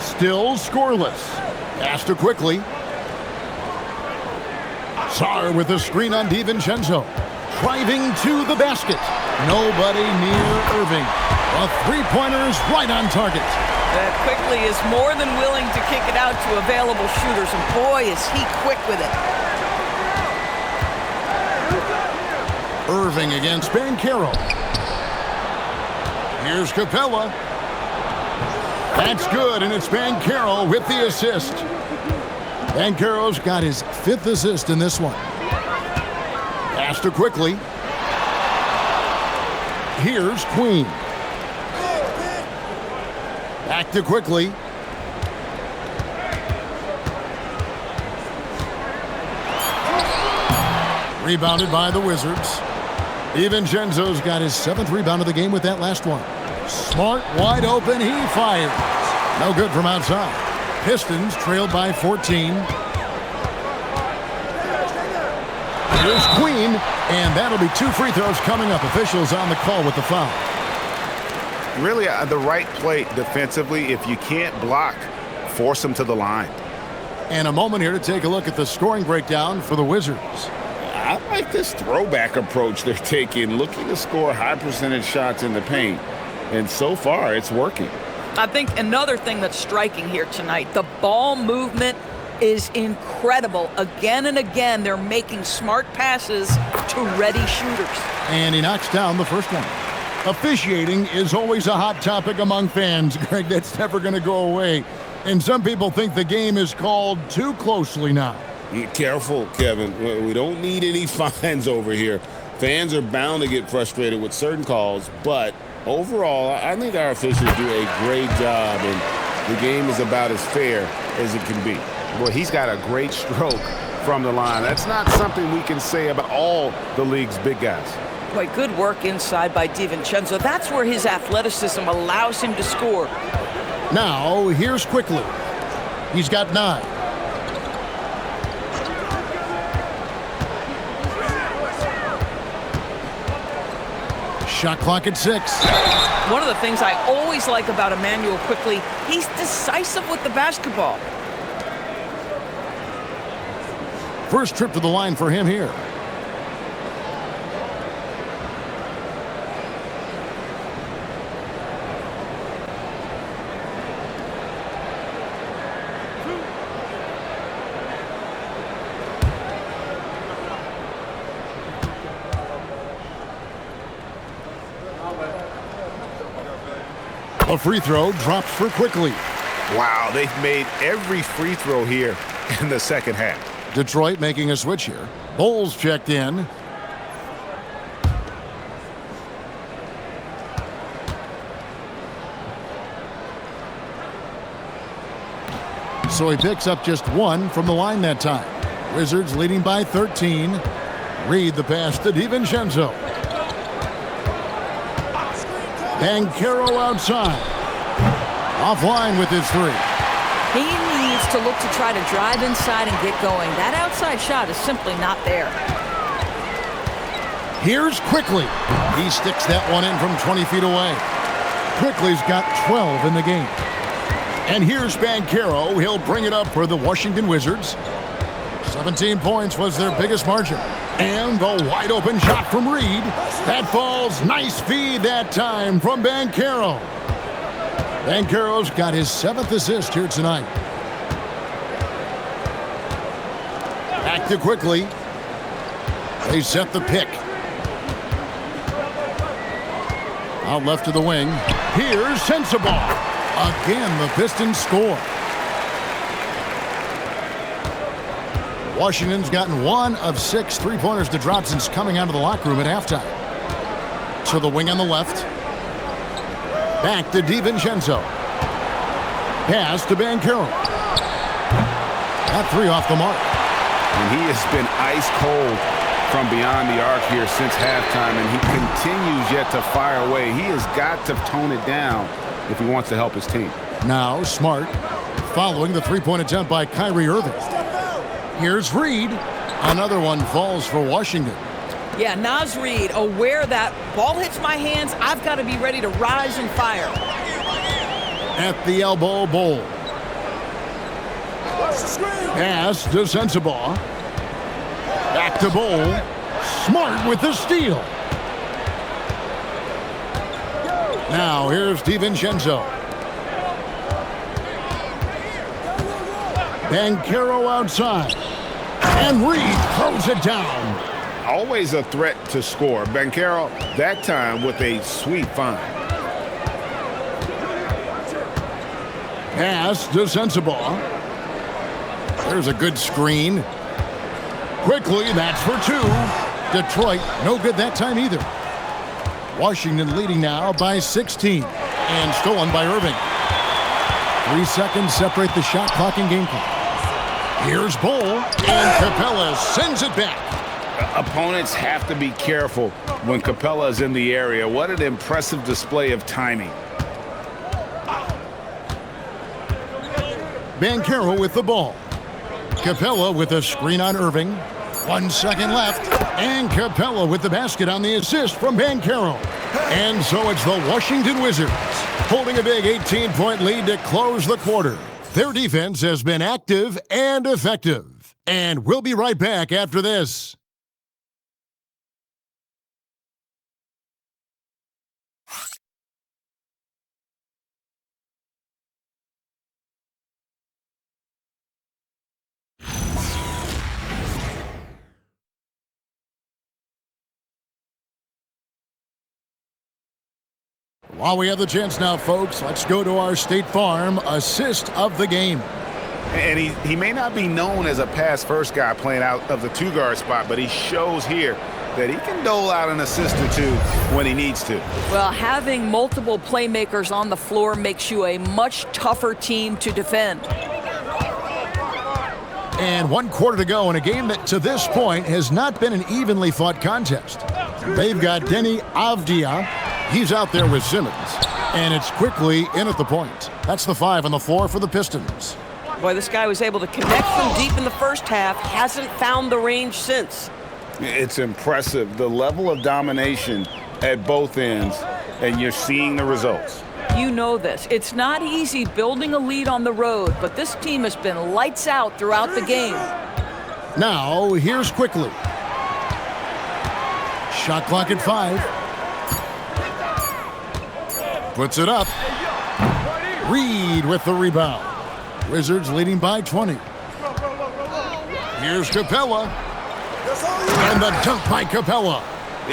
Still scoreless. Pass to Quickly. Sarr with a screen on DiVincenzo. Driving to the basket. Nobody near Irving. A three-pointer is right on target. Quickly is more than willing to kick it out to available shooters, and boy, is he quick with it. Irving against Banchero. Here's Capella. That's good, and it's Banchero with the assist. Banchero's got his 5th assist in this one. Pass to Quickly. Here's Queen. Back to Quickly. Rebounded by the Wizards. DiVincenzo's got his 7th rebound of the game with that last one. Smart, wide open, he fires. No good from outside. Pistons trailed by 14. Here's Queen, and that'll be 2 free throws coming up. Officials on the call with the foul. Really the right play defensively. If you can't block, force them to the line. And a moment here to take a look at the scoring breakdown for the Wizards. I like this throwback approach they're taking, looking to score high percentage shots in the paint. And so far, it's working. I think another thing that's striking here tonight, the ball movement is incredible. Again and again, they're making smart passes to ready shooters. And he knocks down the first one. Officiating is always a hot topic among fans, Greg. That's never going to go away. And some people think the game is called too closely now. Be careful, Kevin. We don't need any fines over here. Fans are bound to get frustrated with certain calls, but overall, I think our officials do a great job, and the game is about as fair as it can be. Boy, he's got a great stroke from the line. That's not something we can say about all the league's big guys. Boy, good work inside by DiVincenzo. That's where his athleticism allows him to score. Now, here's Quickly. He's got 9. Shot clock at 6. One of the things I always like about Immanuel Quickly, he's decisive with the basketball. First trip to the line for him here. A free throw drops for Quickly. Wow, they've made every free throw here in the second half. Detroit making a switch here. Bulls checked in. So he picks up just 1 from the line that time. Wizards leading by 13. Reed the pass to DiVincenzo. Banchero outside. Offline with his 3. He needs to look to try to drive inside and get going. That outside shot is simply not there. Here's Quickly. He sticks that one in from 20 feet away. Quickly's got 12 in the game. And here's Banchero. He'll bring it up for the Washington Wizards. 17 points was their biggest margin. And the wide open shot from Reed. That falls. Nice feed that time from Banchero. Banchero's got his 7th assist here tonight. Back to Quickly. They set the pick. Out left to the wing. Here's Sensabaugh. Again, the Pistons score. Washington's gotten 1 of 6 3-pointers to drop since coming out of the locker room at halftime. To the wing on the left. Back to DiVincenzo. Pass to Banchero. That 3 off the mark. And he has been ice cold from beyond the arc here since halftime, and he continues yet to fire away. He has got to tone it down if he wants to help his team. Now Smart following the 3-point attempt by Kyrie Irving. Here's Reed. Another one falls for Washington. Yeah, Naz Reid, aware that ball hits my hands, I've got to be ready to rise and fire. At the elbow, Bowl. Pass to Sensabaugh. Back to Bowl. Smart with the steal. Now here's DiVincenzo. Banchero outside. And Reed throws it down. Always a threat to score. Banchero, that time with a sweet find. Pass to Sensabaugh. There's a good screen. Quickly, that's for two. Detroit, no good that time either. Washington leading now by 16. And stolen by Irving. 3 seconds separate the shot clock and game clock. Here's Bull, and Capella sends it back. Opponents have to be careful when Capella is in the area. What an impressive display of timing. Banchero with the ball. Capella with a screen on Irving. 1 second left. And Capella with the basket on the assist from Banchero. And so it's the Washington Wizards holding a big 18-point lead to close the quarter. Their defense has been active and effective. And we'll be right back after this. While we have the chance now, folks, let's go to our State Farm assist of the game. And he may not be known as a pass-first guy playing out of the two-guard spot, but he shows here that he can dole out an assist or two when he needs to. Well, having multiple playmakers on the floor makes you a much tougher team to defend. And 1 quarter to go in a game that to this point has not been an evenly fought contest. They've got Denny Avdia. He's out there with Simmons. And it's quickly in at the point. That's the 5 on the floor for the Pistons. Boy, this guy was able to connect from deep in the first half, hasn't found the range since. It's impressive, the level of domination at both ends, and you're seeing the results. You know this. It's not easy building a lead on the road, but this team has been lights out throughout the game. Now, here's Quickly. Shot clock at 5. Puts it up. Reed with the rebound. Wizards leading by 20. Here's Capella. And the dunk by Capella.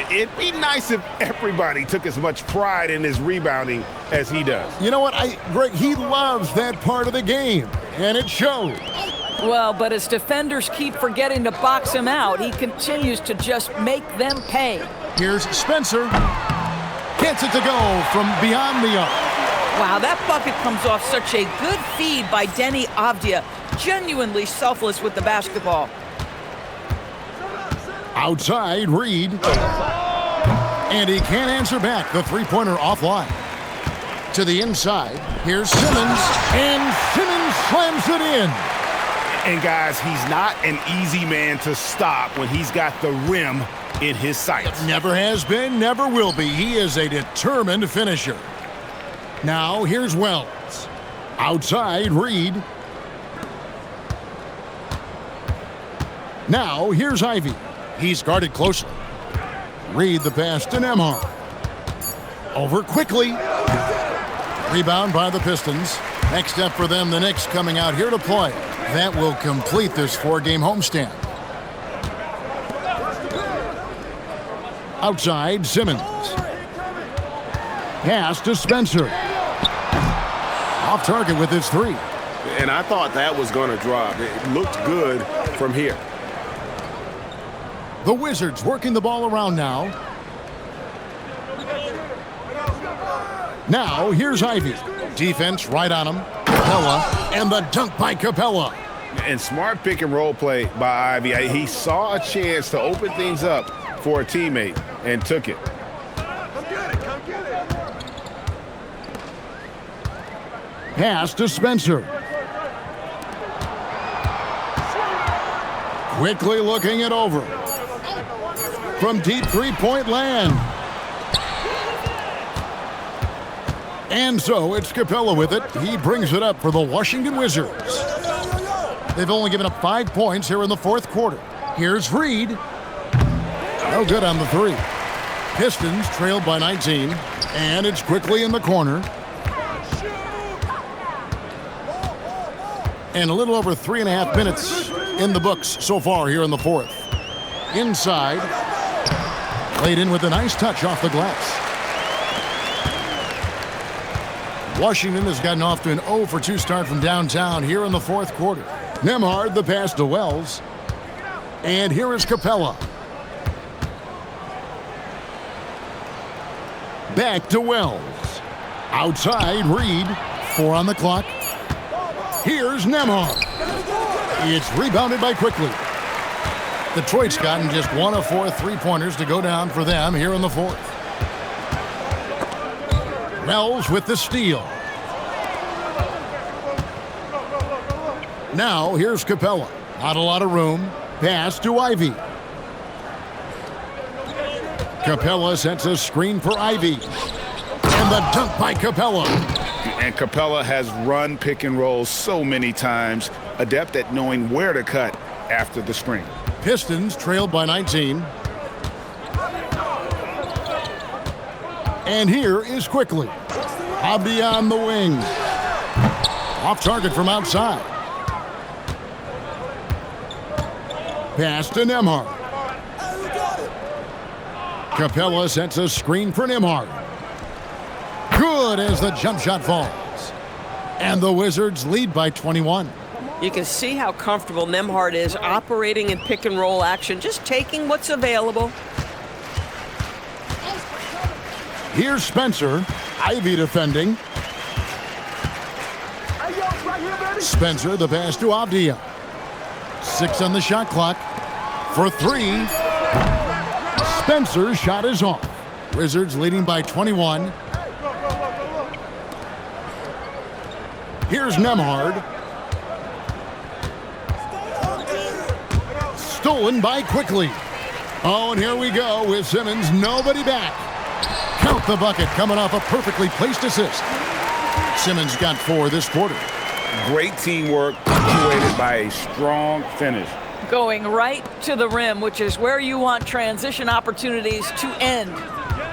It'd be nice if everybody took as much pride in his rebounding as he does. You know what, Greg, he loves that part of the game, and it shows. Well, but as defenders keep forgetting to box him out, he continues to just make them pay. Here's Spencer. Gets it to go from beyond the arc. Wow, that bucket comes off such a good feed by Denny Avdia. Genuinely selfless with the basketball. Outside, Reed. And he can't answer back. The three-pointer offline. To the inside. Here's Simmons. And Simmons slams it in. And guys, he's not an easy man to stop when he's got the rim in his sights. Never has been, never will be. He is a determined finisher. Now, here's Wells. Outside, Reed. Now, here's Ivy. He's guarded closely. Reed the pass to Nembhard. Over quickly. Rebound by the Pistons. Next step for them, the Knicks coming out here to play. That will complete this 4-game homestand. Outside, Simmons. Pass to Spencer. Off target with his 3. And I thought that was going to drop. It looked good from here. The Wizards working the ball around now. Now, here's Ivy. Defense right on him. Capella, and the dunk by Capella. And smart pick and roll play by Ivy. He saw a chance to open things up for a teammate and took it. Pass to Spencer. Quickly looking it over. From deep three-point land. And so it's Capella with it. He brings it up for the Washington Wizards. They've only given up 5 points here in the fourth quarter. Here's Reed. No good on the 3. Pistons trailed by 19. And it's quickly in the corner. And a little over 3.5 minutes in the books so far here in the fourth. Inside. Laid in with a nice touch off the glass. Washington has gotten off to an 0 for 2 start from downtown here in the fourth quarter. Nembhard the pass to Wells. And here is Capella. Back to Wells. Outside, Reed. 4 on the clock. Here's Nembhard. It's rebounded by Quickly. Detroit's gotten just 1 of 4 3-pointers to go down for them here in the fourth. Wells with the steal. Now here's Capella. Not a lot of room. Pass to Ivy. Capella sets a screen for Ivy. And the dunk by Capella. And Capella has run pick and roll so many times, adept at knowing where to cut after the screen. Pistons trailed by 19. And here is Quickly. Abdi on the wing. Off target from outside. Pass to Nembhard. Capella sets a screen for Nembhard. Good as the jump shot falls. And the Wizards lead by 21. You can see how comfortable Nembhard is operating in pick and roll action, just taking what's available. Here's Spencer. Ivy defending. Spencer the pass to Avdia. 6 on the shot clock. For 3. Spencer's shot is off. Wizards leading by 21. Here's Nembhard. Stolen by Quickly. Oh, and here we go with Simmons. Nobody back. Count the bucket coming off a perfectly placed assist. Simmons got 4 this quarter. Great teamwork, punctuated by a strong finish. Going right to the rim, which is where you want transition opportunities to end.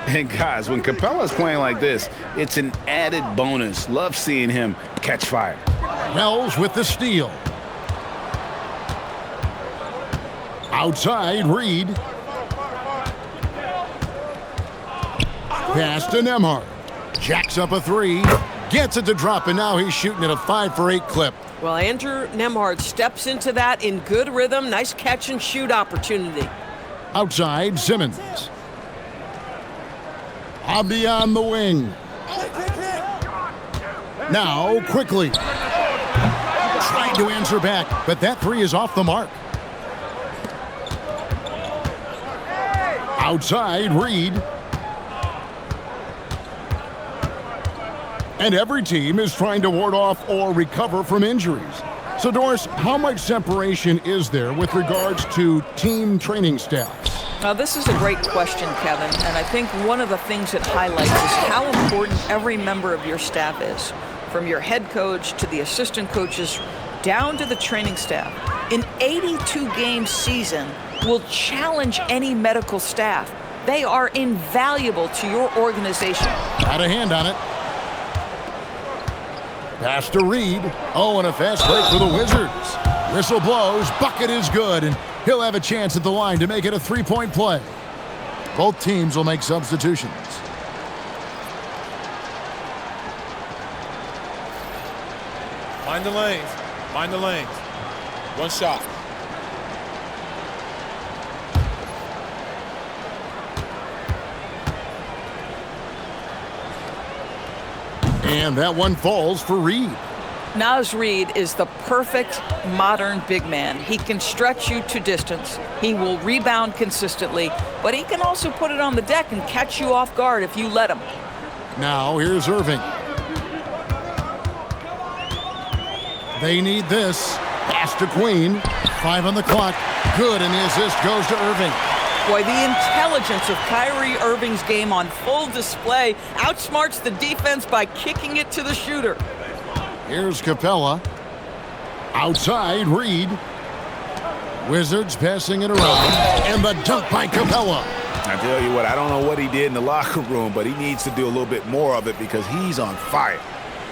And guys, when Capella's playing like this, it's an added bonus. Love seeing him catch fire. Wells with the steal. Outside, Reed. Pass to Nembhard. Jacks up a 3. Gets it to drop, and now he's shooting at a 5 for 8 clip. Well, Andrew Nembhard steps into that in good rhythm. Nice catch and shoot opportunity. Outside, Simmons. Abdi on the wing. Now, Quickly. Trying to answer back, but that 3 is off the mark. Outside, Reed. And every team is trying to ward off or recover from injuries. So, Doris, how much separation is there with regards to team training staffs? Now, this is a great question, Kevin, and I think one of the things it highlights is how important every member of your staff is, from your head coach to the assistant coaches down to the training staff. An 82-game season will challenge any medical staff. They are invaluable to your organization. Got a hand on it. Pass to Reed. Oh, and a fast break for the Wizards. Whistle blows. Bucket is good, and he'll have a chance at the line to make it a 3-point play. Both teams will make substitutions. Mind the lanes. Mind the lanes. One shot. And that one falls for Reed. Naz Reid is the perfect modern big man. He can stretch you to distance. He will rebound consistently, but he can also put it on the deck and catch you off guard if you let him. Now here's Irving. They need this. Pass to Queen. 5 on the clock. Good, and the assist goes to Irving. Boy, the intelligence of Kyrie Irving's game on full display outsmarts the defense by kicking it to the shooter. Here's Capella. Outside, Reed. Wizards passing it around. And the dunk by Capella. I tell you what, I don't know what he did in the locker room, but he needs to do a little bit more of it because he's on fire.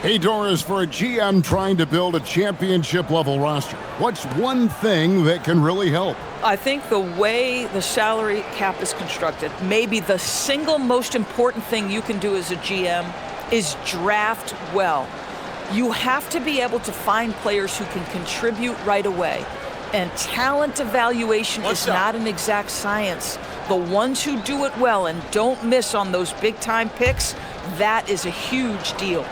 Hey, Doris, for a GM trying to build a championship-level roster, what's one thing that can really help? I think the way the salary cap is constructed, maybe the single most important thing you can do as a GM is draft well. You have to be able to find players who can contribute right away. And talent evaluation is not an exact science. The ones who do it well and don't miss on those big-time picks, that is a huge deal.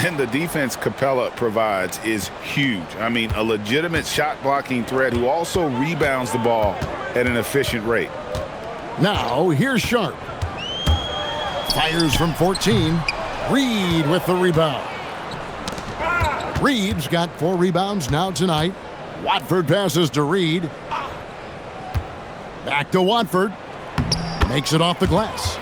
And the defense Capella provides is huge. I mean, a legitimate shot-blocking threat who also rebounds the ball at an efficient rate. Now, here's Sharp. Fires from 14. Reed with the rebound. Reed's got 4 rebounds now tonight. Watford passes to Reed. Back to Watford. Makes it off the glass.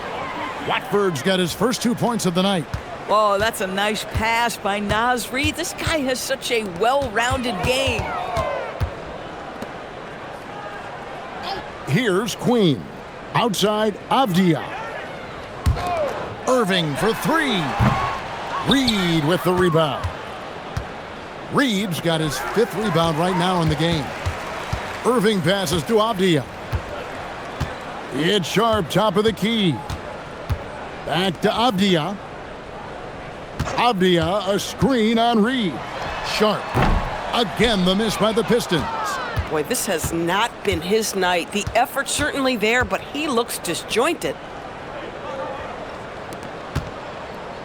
Watford's got his first 2 points of the night. Oh, that's a nice pass by Naz Reid. This guy has such a well-rounded game. Here's Queen. Outside, Avdia. Irving for 3. Reed with the rebound. Reed's got his 5th rebound right now in the game. Irving passes to Avdia. It's Sharp, top of the key. Back to Avdia. Avdia, a screen on Reed. Sharp. Again, the miss by the Pistons. Boy, this has not been his night. The effort's certainly there, but he looks disjointed.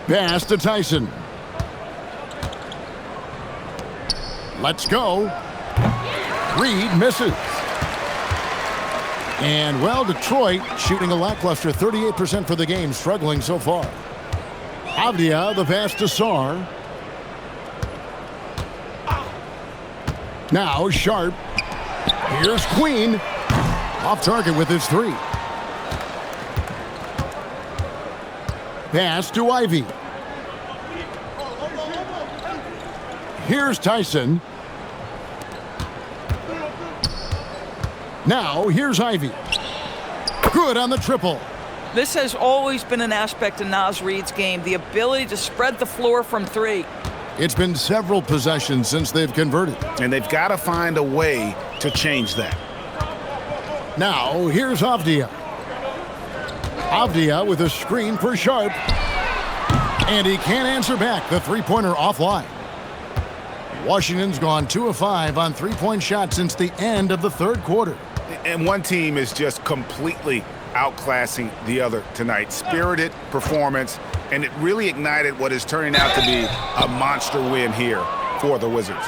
Pass to Tyson. Let's go. Reed misses. And, well, Detroit shooting a lackluster 38% for the game, struggling so far. Avdia, the pass to Sarr. Now Sharp. Here's Queen. Off target with his 3. Pass to Ivy. Here's Tyson. Now here's Ivy. Good on the triple. This has always been an aspect of Naz Reid's game, the ability to spread the floor from 3. It's been several possessions since they've converted. And they've got to find a way to change that. Now, here's Avdia. Avdia with a screen for Sharp. And he can't answer back. The three-pointer offline. Washington's gone 2 of 5 on three-point shots since the end of the third quarter. And one team is just completely outclassing the other tonight. Spirited performance, and it really ignited what is turning out to be a monster win here for the Wizards.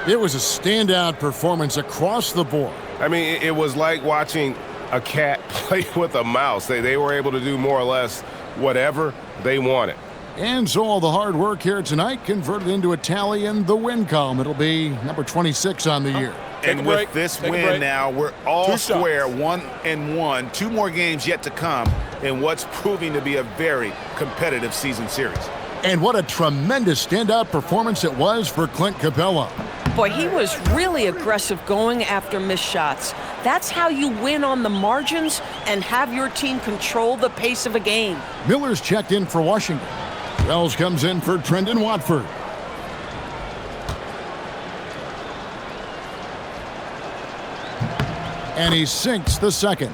It was a standout performance across the board. I mean, it was like watching a cat play with a mouse. They were able to do more or less whatever they wanted. And so all the hard work here tonight converted into a tally in the win column. It'll be number 26 on the year. And with this win now, we're all square, 1-1. 2 more games yet to come in what's proving to be a very competitive season series. And what a tremendous standout performance it was for Clint Capella. Boy, he was really aggressive going after missed shots. That's how you win on the margins and have your team control the pace of a game. Miller's checked in for Washington. Wells comes in for Trendon Watford. And he sinks the second.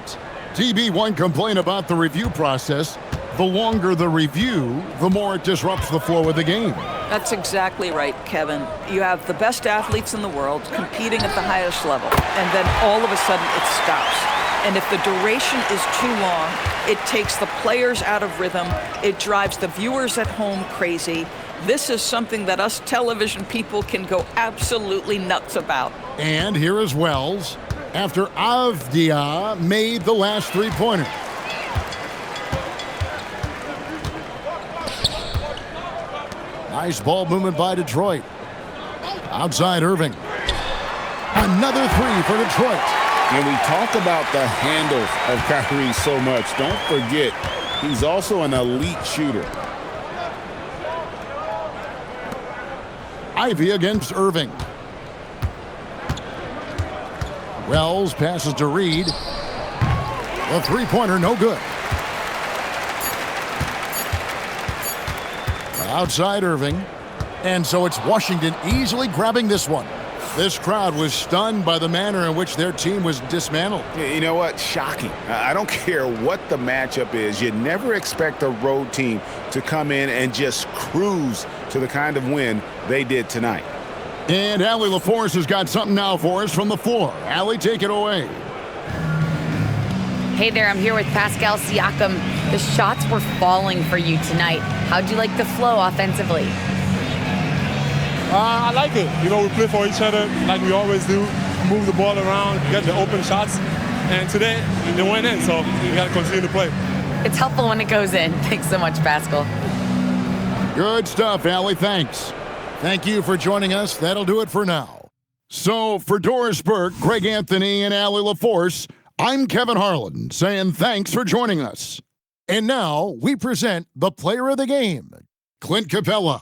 TB1 complained about the review process. The longer the review, the more it disrupts the flow of the game. That's exactly right, Kevin. You have the best athletes in the world competing at the highest level, and then all of a sudden it stops. And if the duration is too long, it takes the players out of rhythm. It drives the viewers at home crazy. This is something that us television people can go absolutely nuts about. And here is Wells after Avdia made the last three-pointer. Nice ball movement by Detroit. Outside Irving. Another 3 for Detroit. And we talk about the handles of Kyrie so much. Don't forget, he's also an elite shooter. Ivy against Irving. Wells passes to Reed. The three-pointer, no good. Outside Irving. And so it's Washington easily grabbing this one. This crowd was stunned by the manner in which their team was dismantled. You know what? Shocking. I don't care what the matchup is. You never expect a road team to come in and just cruise to the kind of win they did tonight. And Allie LaForce has got something now for us from the floor. Allie, take it away. Hey there, I'm here with Pascal Siakam. The shots were falling for you tonight. How'd you like the flow offensively? I like it. You know, we play for each other like we always do. Move the ball around, get the open shots. And today, they went in, so we got to continue to play. It's helpful when it goes in. Thanks so much, Pascal. Good stuff, Allie. Thanks. Thank you for joining us. That'll do it for now. So, for Doris Burke, Greg Anthony, and Allie LaForce, I'm Kevin Harlan saying thanks for joining us. And now we present the player of the game, Clint Capella.